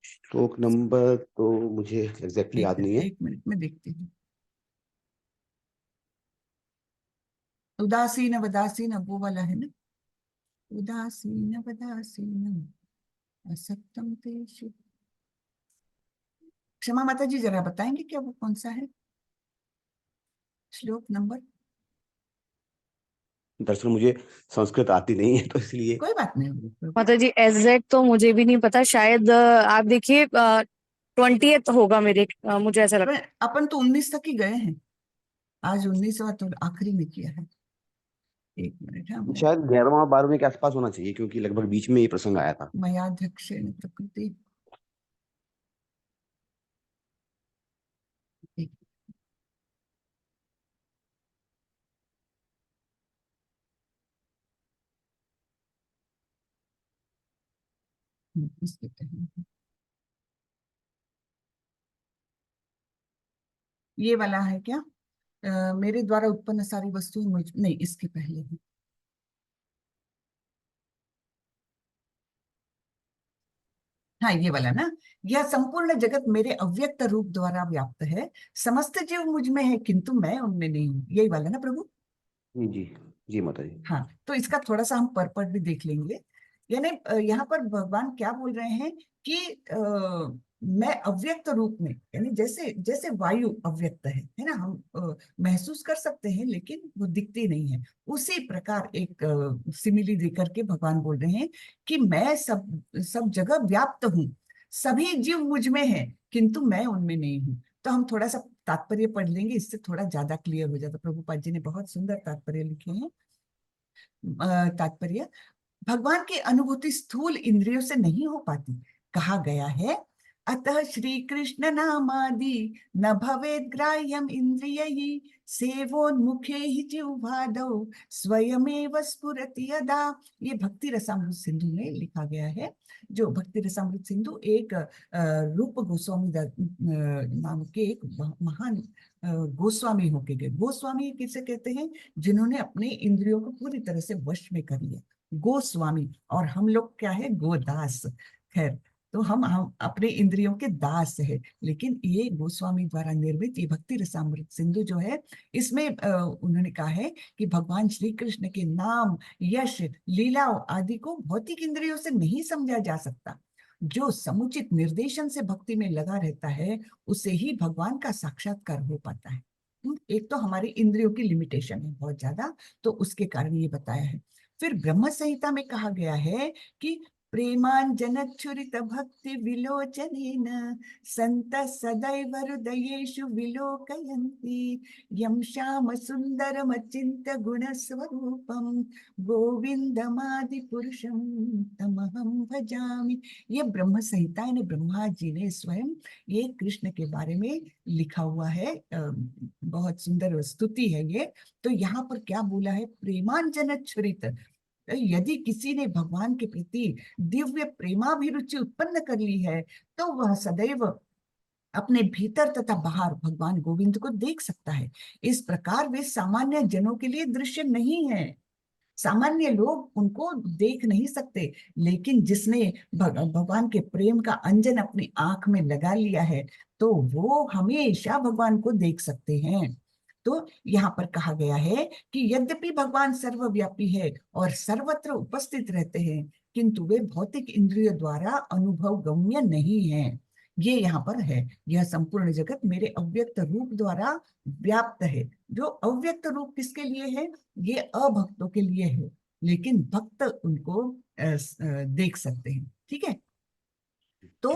श्लोक नंबर तो मुझे एग्जैक्टली याद नहीं है। एक मिनट में देखती हूँ। उदासीन वदासीन वो वाला है ना, उदासीन वदासीन असक्तम तेषु। क्षमा माता जी, जरा बताएंगे क्या वो कौन सा है श्लोक नंबर? दरअसल मुझे संस्कृत आती नहीं है तो इसलिए। कोई बात नहीं प्रभु। माता जी एग्जैक्ट तो मुझे भी नहीं पता, शायद आप देखिए 20th होगा मेरे, मुझे ऐसा तो लगता अपन तो 19 तक ही गए हैं, आज 19वां तो आखिरी में किया है। एक मिनट है, मैं शायद 11वां 12वें के आसपास होना चाहिए क्योंकि लगभग बीच में ये प्रसंग आया था। मयाध्यक्षेण प्रकृति। एक इसके कहीं ये वाला है क्या? मेरे द्वारा उत्पन्न सारी वस्तुएं मुझ नहीं, इसके पहले है। हाँ ये वाला ना, यह संपूर्ण जगत मेरे अव्यक्त रूप द्वारा व्याप्त है, समस्त जीव मुझ में है किंतु मैं उनमें नहीं हूँ, यही वाला ना प्रभु? जी जी। जी माता जी। हाँ, तो इसका थोड़ा सा हम परपट भी देख लेंगे। यानी यहाँ पर भगवान क्या बोल रहे हैं कि मैं अव्यक्त रूप में, यानी जैसे जैसे वायु अव्यक्त है ना, हम महसूस कर सकते हैं लेकिन वो दिखती नहीं है, उसी प्रकार एक सिमिली देकर के भगवान बोल रहे हैं कि मैं सब सब जगह व्याप्त हूँ, सभी जीव मुझ में है किंतु मैं उनमें नहीं हूँ। तो हम थोड़ा सा तात्पर्य पढ़ लेंगे, इससे थोड़ा ज्यादा क्लियर हो जाता। प्रभुपाद जी ने बहुत सुंदर तात्पर्य लिखे हैं। तात्पर्य, भगवान की अनुभूति स्थूल इंद्रियों से नहीं हो पाती। कहा गया है, अतः श्री कृष्ण नामादि न भवेद ग्राह्यम इंद्रिय सेवोन्मुखे ही जिह्वादौ स्वयमेव स्फुरति यदा। ये भक्ति रसामृत सिंधु में लिखा गया है। जो भक्ति रसामृत सिंधु एक रूप गोस्वामी नाम के एक महान गोस्वामी होके गए। गोस्वामी किसे कहते हैं? जिन्होंने अपने इंद्रियों को पूरी तरह से वश में कर लिया, गोस्वामी। और हम लोग क्या है? गोदास। खैर, तो हम अपने इंद्रियों के दास है। लेकिन ये गोस्वामी द्वारा निर्मित ये भक्ति रसामृत सिंधु जो है, इसमें उन्होंने कहा है कि भगवान श्री कृष्ण के नाम, यश, लीला आदि को भौतिक इंद्रियों से नहीं समझा जा सकता। जो समुचित निर्देशन से भक्ति में लगा रहता है, उसे ही भगवान का साक्षात्कार हो पाता है। एक तो हमारी इंद्रियों की लिमिटेशन है बहुत ज्यादा, तो उसके कारण ये बताया है। फिर ब्रह्म संहिता में कहा गया है कि प्रेमांजनच्छुरित भक्ति विलोचनेन संत सदैव हृदयेषु विलोकयन्ति यं श्याम सुंदरम अचिंत्य गुण स्वरूपम गोविंदमादि पुरुषम तमहम भजामि। ये ब्रह्म संहिता यानी ब्रह्मा जी ने स्वयं ये कृष्ण के बारे में लिखा हुआ है। बहुत सुंदर स्तुति है ये। तो यहाँ पर क्या बोला है? प्रेमांजनच्छुरित, यदि किसी ने भगवान के प्रति दिव्य प्रेमाभिरुचि उत्पन्न कर ली है, तो वह सदैव अपने भीतर तथा बाहर भगवान गोविंद को देख सकता है। इस प्रकार वे सामान्य जनों के लिए दृश्य नहीं है। सामान्य लोग उनको देख नहीं सकते, लेकिन जिसने भगवान के प्रेम का अंजन अपनी आंख में लगा लिया है तो वो हमेशा भगवान को देख सकते हैं। तो यहाँ पर कहा गया है कि यद्यपि भगवान सर्वव्यापी है और सर्वत्र उपस्थित रहते हैं, किंतु वे भौतिक इंद्रियों द्वारा अनुभव गम्य नहीं है। ये यहाँ पर है, यह संपूर्ण जगत मेरे अव्यक्त रूप द्वारा व्याप्त है। जो अव्यक्त रूप किसके लिए है? ये अभक्तों के लिए है, लेकिन भक्त उनको देख सकते हैं। ठीक है। तो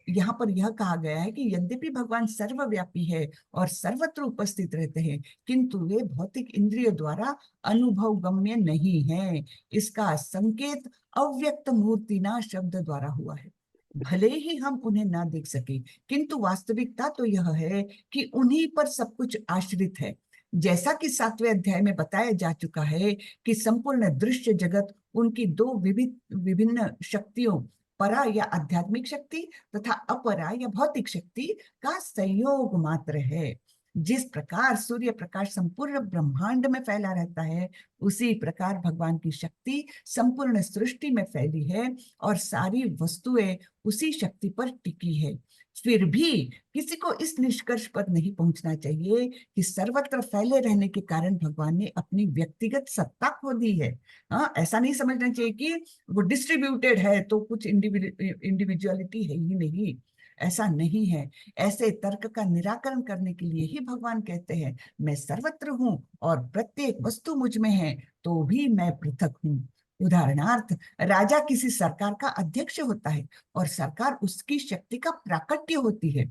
यहाँ पर यह कहा गया है कि यद्यपि भगवान सर्वव्यापी है और सर्वत्र उपस्थित रहते हैं, किंतु वे भौतिक इंद्रियों द्वारा अनुभव गम्य नहीं है। इसका संकेत अव्यक्त मूर्तिना शब्द द्वारा हुआ है। भले ही हम उन्हें ना देख सके, किंतु वास्तविकता तो यह है कि उन्हीं पर सब कुछ आश्रित है। जैसा कि 7वें अध्याय में बताया जा चुका है कि संपूर्ण दृश्य जगत उनकी दो विभिन्न शक्तियों, परा या आध्यात्मिक शक्ति तथा अपरा या भौतिक शक्ति का संयोग मात्र है। जिस प्रकार सूर्य प्रकाश संपूर्ण ब्रह्मांड में फैला रहता है, उसी प्रकार भगवान की शक्ति संपूर्ण सृष्टि में फैली है और सारी वस्तुएं उसी शक्ति पर टिकी है। फिर भी किसी को इस निष्कर्ष पर नहीं पहुंचना चाहिए कि सर्वत्र फैले रहने के कारण भगवान ने अपनी व्यक्तिगत सत्ता खो दी है। हाँ, ऐसा नहीं समझना चाहिए कि वो डिस्ट्रीब्यूटेड है तो कुछ इंडिविजुअलिटी है ही नहीं। ऐसा नहीं है। ऐसे तर्क का निराकरण करने के लिए ही भगवान कहते हैं, मैं सर्वत्र हूँ और प्रत्येक वस्तु मुझ में है, तो भी मैं पृथक हूँ। उदाहरणार्थ, राजा किसी सरकार का अध्यक्ष होता है और सरकार उसकी शक्ति का प्राकट्य होती है।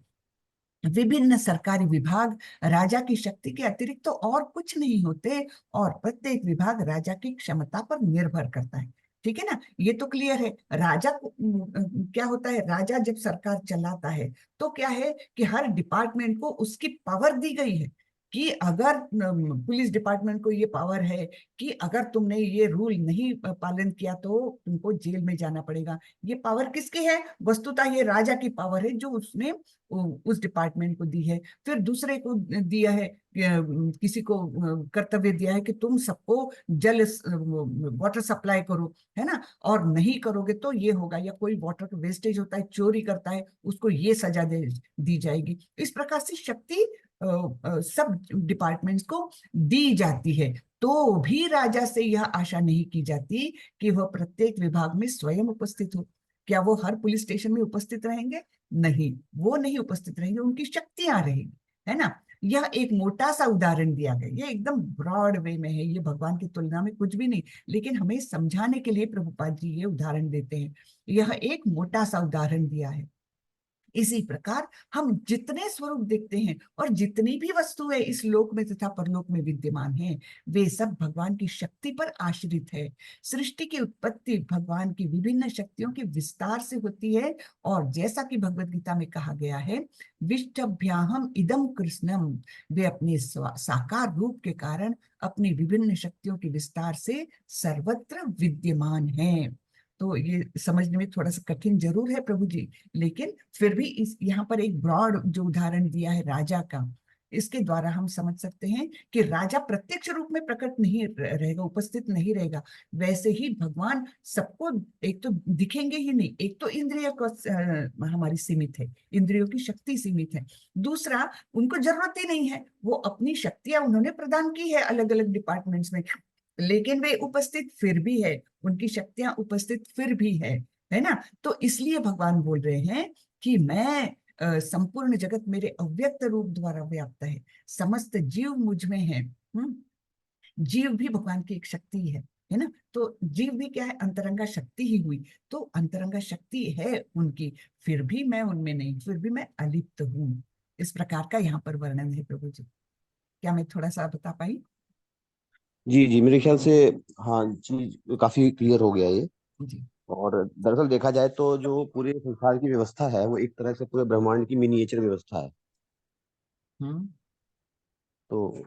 विभिन्न सरकारी विभाग राजा की शक्ति के अतिरिक्त तो और कुछ नहीं होते और प्रत्येक विभाग राजा की क्षमता पर निर्भर करता है। ठीक है ना, ये तो क्लियर है। राजा को क्या होता है, राजा जब सरकार चलाता है तो क्या है कि हर डिपार्टमेंट को उसकी पावर दी गई है कि अगर पुलिस डिपार्टमेंट को ये पावर है कि अगर तुमने ये रूल नहीं पालन किया तो तुमको जेल में जाना पड़ेगा। ये पावर किसकी है? वस्तुतः ये राजा की पावर है जो उसने उस डिपार्टमेंट को दी है। फिर दूसरे को दिया है, किसी को कर्तव्य दिया है कि तुम सबको जल वाटर सप्लाई करो, है ना, और नहीं करोगे तो ये होगा। या कोई वाटर का वेस्टेज होता है, चोरी करता है, उसको ये सजा दी जाएगी। इस प्रकार से शक्ति सब डिपार्टमेंट्स को दी जाती है। तो भी राजा से यह आशा नहीं की जाती कि वह प्रत्येक विभाग में स्वयं उपस्थित हो। क्या वो हर पुलिस स्टेशन में उपस्थित रहेंगे? नहीं, वो नहीं उपस्थित रहेंगे, उनकी शक्तियां रहेंगी, है ना। यह एक मोटा सा उदाहरण दिया गया, ये एकदम ब्रॉड वे में है, ये भगवान की तुलना में कुछ भी नहीं, लेकिन हमें समझाने के लिए प्रभुपाद जी ये उदाहरण देते हैं। यह एक मोटा सा उदाहरण दिया है। इसी प्रकार हम जितने स्वरूप देखते हैं और जितनी भी वस्तुएं इस लोक में तथा परलोक में विद्यमान हैं, वे सब भगवान की शक्ति पर आश्रित है। सृष्टि की उत्पत्ति भगवान की विभिन्न शक्तियों के विस्तार से होती है और जैसा कि भगवत गीता में कहा गया है, विष्टभ्याहम इदम कृष्णम, वे अपने साकार रूप के कारण अपनी विभिन्न शक्तियों के विस्तार से सर्वत्र विद्यमान हैं। तो ये समझने में थोड़ा सा कठिन जरूर है प्रभु जी, लेकिन फिर भी इस यहाँ पर एक ब्रॉड जो उदाहरण दिया है राजा का, इसके द्वारा हम समझ सकते हैं कि राजा प्रत्यक्ष रूप में प्रकट नहीं रहेगा, उपस्थित नहीं रहेगा। वैसे ही भगवान सबको एक तो दिखेंगे ही नहीं, एक तो इंद्रिय को हमारी सीमित है, इंद्रियों की शक्ति सीमित है। दूसरा, उनको जरूरत ही नहीं है, वो अपनी शक्तियां उन्होंने प्रदान की है अलग अलग डिपार्टमेंट्स में, लेकिन वे उपस्थित फिर भी है, उनकी शक्तियां उपस्थित फिर भी है ना। तो इसलिए भगवान बोल रहे हैं कि मैं संपूर्ण जगत मेरे अव्यक्त रूप द्वारा व्याप्त है, समस्त जीव मुझ में है। जीव भी भगवान की एक शक्ति है ना। तो जीव भी क्या है? अंतरंगा शक्ति ही हुई। तो अंतरंगा शक्ति है उनकी, फिर भी मैं उनमें नहीं, फिर भी मैं अलिप्त हूँ। इस प्रकार का यहाँ पर वर्णन है प्रभु जी। क्या मैं थोड़ा सा बता पाई? जी जी, मेरे ख्याल से हाँ, चीज काफी क्लियर हो गया ये। जी। और दरअसल देखा जाए तो जो पूरे संसार की व्यवस्था है वो एक तरह से पूरे ब्रह्मांड की मिनिएचर व्यवस्था है। हम्म। तो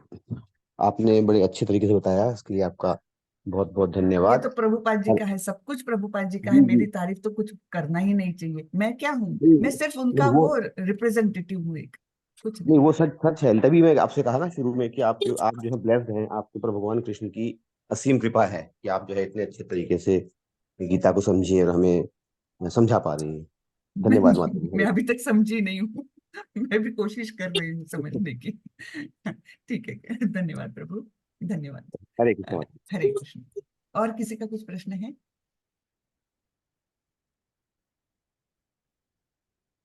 आपने बड़े अच्छे तरीके से बताया, इसके लिए आपका बहुत बहुत ये धन्यवाद। तो प्रभुपाद जी और का है, सब कुछ प्रभुपाद जी का है, जी जी, मेरी तारीफ तो कुछ करना ही नहीं चाहिए। मैं क्या हूँ? नहीं मैं सिर्फ नहीं, उनका वो वो रिप्रेजेंटेटिव हूँ, एक, कुछ नहीं। नहीं वो सच सच है। तभी मैं आपसे कहा ना शुरू में कि आप जो है ब्लेस्ड हैं, आपके ऊपर भगवान कृष्ण की असीम कृपा है कि आप जो है इतने अच्छे तरीके से गीता को समझिए और हमें समझा पा रही हैं। धन्यवाद माता जी। मैं हरे अभी तक समझी नहीं हूँ। मैं भी कोशिश कर रही हूँ समझने की। ठीक है, धन्यवाद प्रभु, धन्यवाद। हरे अ, कृष्ण। हरे कृष्ण। और किसी का कुछ प्रश्न है?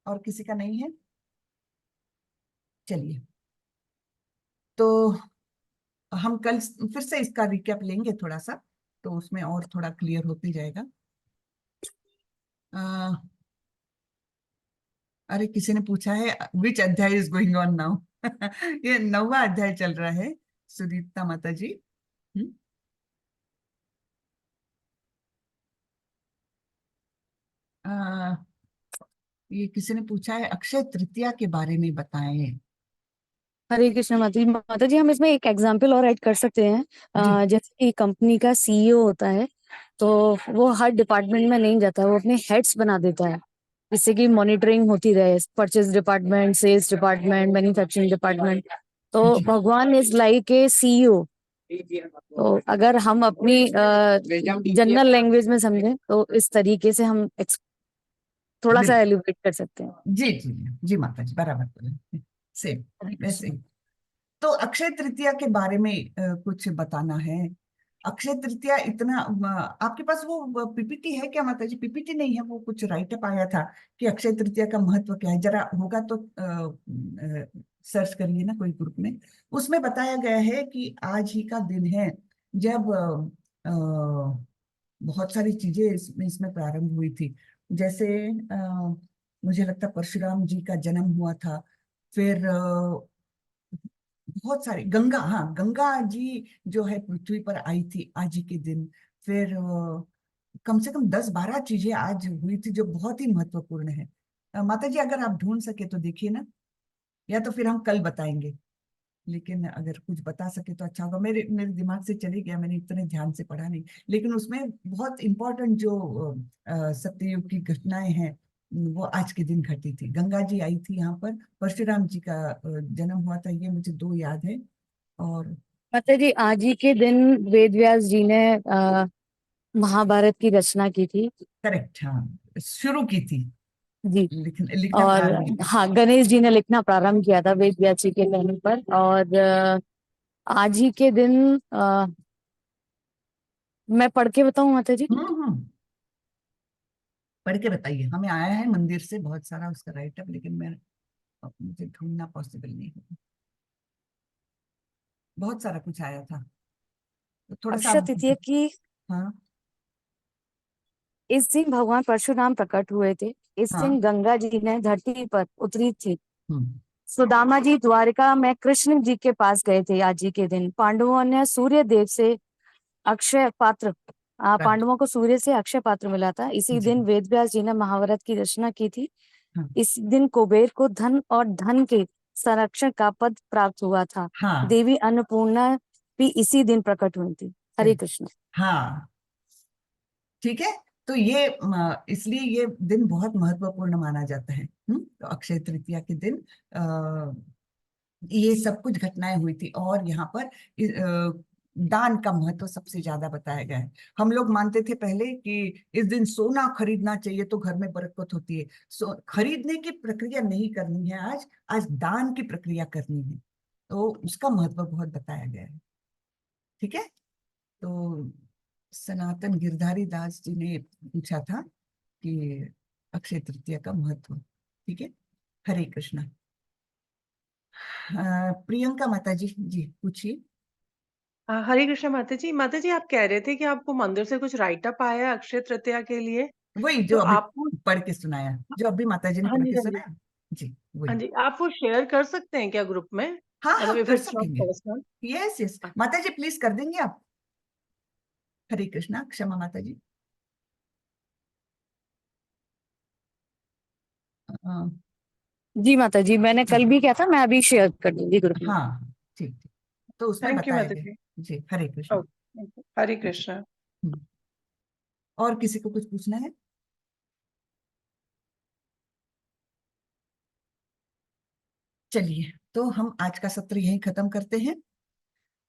और किसी का नहीं है? चलिए, तो हम कल फिर से इसका रिकैप लेंगे थोड़ा सा, तो उसमें और थोड़ा क्लियर होते जाएगा। अ, अरे किसी ने पूछा है विच अध्याय इज गोइंग ऑन नाउ। ये 9वां अध्याय चल रहा है, सुदीप्ता माता जी। हम्म? अ, ये किसी ने पूछा है अक्षय तृतीया के बारे में बताएं। हरे कृष्ण माता जी। माता जी हम इसमें एक एग्जाम्पल और ऐड कर सकते हैं। जी जैसे कि कंपनी का सीईओ होता है, तो वो हर डिपार्टमेंट में नहीं जाता, वो अपने हेड्स बना देता है, जिससे कि मॉनिटरिंग होती रहे, purchase department, sales department, manufacturing department. तो जी भगवान इज लाइक ए सीईओ। तो अगर हम अपनी जनरल लैंग्वेज में समझें तो इस तरीके से हम थोड़ा सा बिल्कुल। एलिब्रेट कर सकते हैं। जी जी जी माता जी, बराबर बोले, सेम हरे वैसे कृष्ण। ही। तो अक्षय तृतीया के बारे में कुछ बताना है। अक्षय तृतीया इतना आपके पास वो पीपीटी है क्या माता जी? पीपीटी नहीं है, वो कुछ राइटअप आया था कि अक्षय तृतीया का महत्व क्या है, जरा होगा तो सर्च करिए ना कोई ग्रुप में। उसमें बताया गया है कि आज ही का दिन है जब बहुत सारी चीजें इसमें प्रारंभ हुई थी। जैसे मुझे लगता है परशुराम जी का जन्म हुआ था। फिर बहुत सारी हाँ, गंगा जी जो है पृथ्वी पर आई थी आज ही के दिन। फिर कम से कम 10-12 चीजें आज हुई थी जो बहुत ही महत्वपूर्ण है। माता जी अगर आप ढूंढ सके तो देखिए ना, या तो फिर हम कल बताएंगे। लेकिन अगर कुछ बता सके तो अच्छा होगा। मेरे मेरे दिमाग से चली गया, मैंने इतने ध्यान से पढ़ा नहीं। लेकिन उसमें बहुत इंपॉर्टेंट जो सत्ययुग की घटनाएं हैं वो आज के दिन घटी थी। गंगा जी आई थी यहाँ पर, परशुराम जी का जन्म हुआ था, ये मुझे दो याद है। और माता जी आज ही के दिन वेद व्यास जी ने महाभारत की रचना की थी। करेक्ट, हाँ, शुरू की थी, जी। लिखना और प्रारंभ किया। हाँ, गणेश जी ने लिखना प्रारंभ किया था वेद व्यास जी के कहने पर। और आज ही के दिन मैं पढ़ के बताऊं माता जी? हम्म, पढ़ के बताइए। हमें आया है मंदिर से बहुत सारा उसका राइटअप, लेकिन मैं मुझे ढूंढना पॉसिबल नहीं है। बहुत सारा कुछ आया था, तो थोड़ा सा अक्षय तृतीया की हाँ इस दिन भगवान परशुराम प्रकट हुए थे। इस हाँ। दिन गंगा जी ने धरती पर उतरी थी। हम्म सुदामा जी द्वारिका में कृष्ण जी के पास गए थे आज ही के दिन। पांडवों ने सूर्य देव से अक्षय पात्र राइट। पांडवों को सूर्य से अक्षय पात्र मिला था। इसी जी दिन वेद व्यास जी ने महाभारत की रचना की थी। हाँ इस दिन कुबेर को धन और धन के संरक्षण का पद प्राप्त हुआ था। हाँ। देवी अन्नपूर्णा भी इसी दिन प्रकट हुई थी। हरे करेक्ट। कृष्ण। हाँ, ठीक है। तो ये इसलिए ये दिन बहुत महत्वपूर्ण माना जाता है। तो अक्षय तृतीया के दिन ये सब कुछ घटनाएं हुई थी, और यहाँ पर दान का महत्व सबसे ज्यादा बताया गया है। हम लोग मानते थे पहले कि इस दिन सोना खरीदना चाहिए तो घर में बरकत होती है। खरीदने की प्रक्रिया नहीं करनी है, आज आज दान की प्रक्रिया करनी है। तो उसका महत्व बहुत बताया गया है। ठीक है। तो सनातन गिरधारी दास जी ने पूछा था कि अक्षय तृतीया का महत्व। ठीक है, हरे कृष्णा। प्रियंका माता जी, जी पूछिए। हरे कृष्ण माता जी आप कह रहे थे कि आपको मंदिर से कुछ राइट अप आया है अक्षय तृतीया के लिए। वही जो तो अभी आप वो पढ़ के सुनाया, जो अभी माता जी ने हाँ पढ़ जी, के हाँ जी। सुनाया। जी हाँ वही। जी, आप वो शेयर कर सकते हैं क्या ग्रुप में? हाँ हाँ, मतलब इफ कर इट्स नॉट सकेंगे। पर्सनल। यस यस, माता जी प्लीज कर देंगे आप। हरे कृष्णा, क्षमा माता जी। अ, जी माता जी, मैंने हाँ कल भी किया था, मैं अभी शेयर कर दूंगी ग्रुप में। हाँ, ठीक ठीक। तो उसमें थैंक यू बताया माता गया। जी। जी हरे कृष्णा। ओके, हरे कृष्ण। हम्म, और किसी को कुछ पूछना है? चलिए, तो हम आज का सत्र यहीं खत्म करते हैं।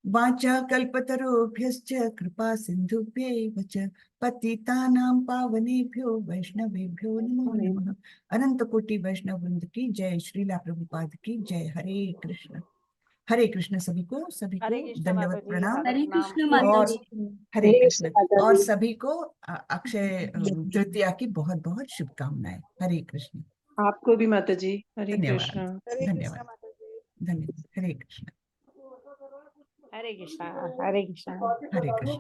वाचा कल्पतरुभ्यश्च कृपा सिन्धुभ्यैव च पतितानां पावनेभ्यो वैष्णवेभ्यो नमो नमः। अनंत कोटि वैष्णव वृंद की जय, श्रीला प्रभुपाद की जय। हरे कृष्ण। हरे कृष्ण। सभी को हरे कृष्ण माता दंडवत जी, प्रणाम। सादर हरे प्रणाम। कृष्ण माता और जी। हरे हरे कृष्ण। माता और जी। सभी को अक्षय तृतीया की बहुत बहुत शुभकामनाएं। हरे कृष्ण। आपको भी माता जी। हरे धन्यवाद। कृष्ण। धन्यवाद। धन्यवाद। हरे कृष्ण। हरे कृष्ण, हरे कृष्ण। हरे कृष्ण।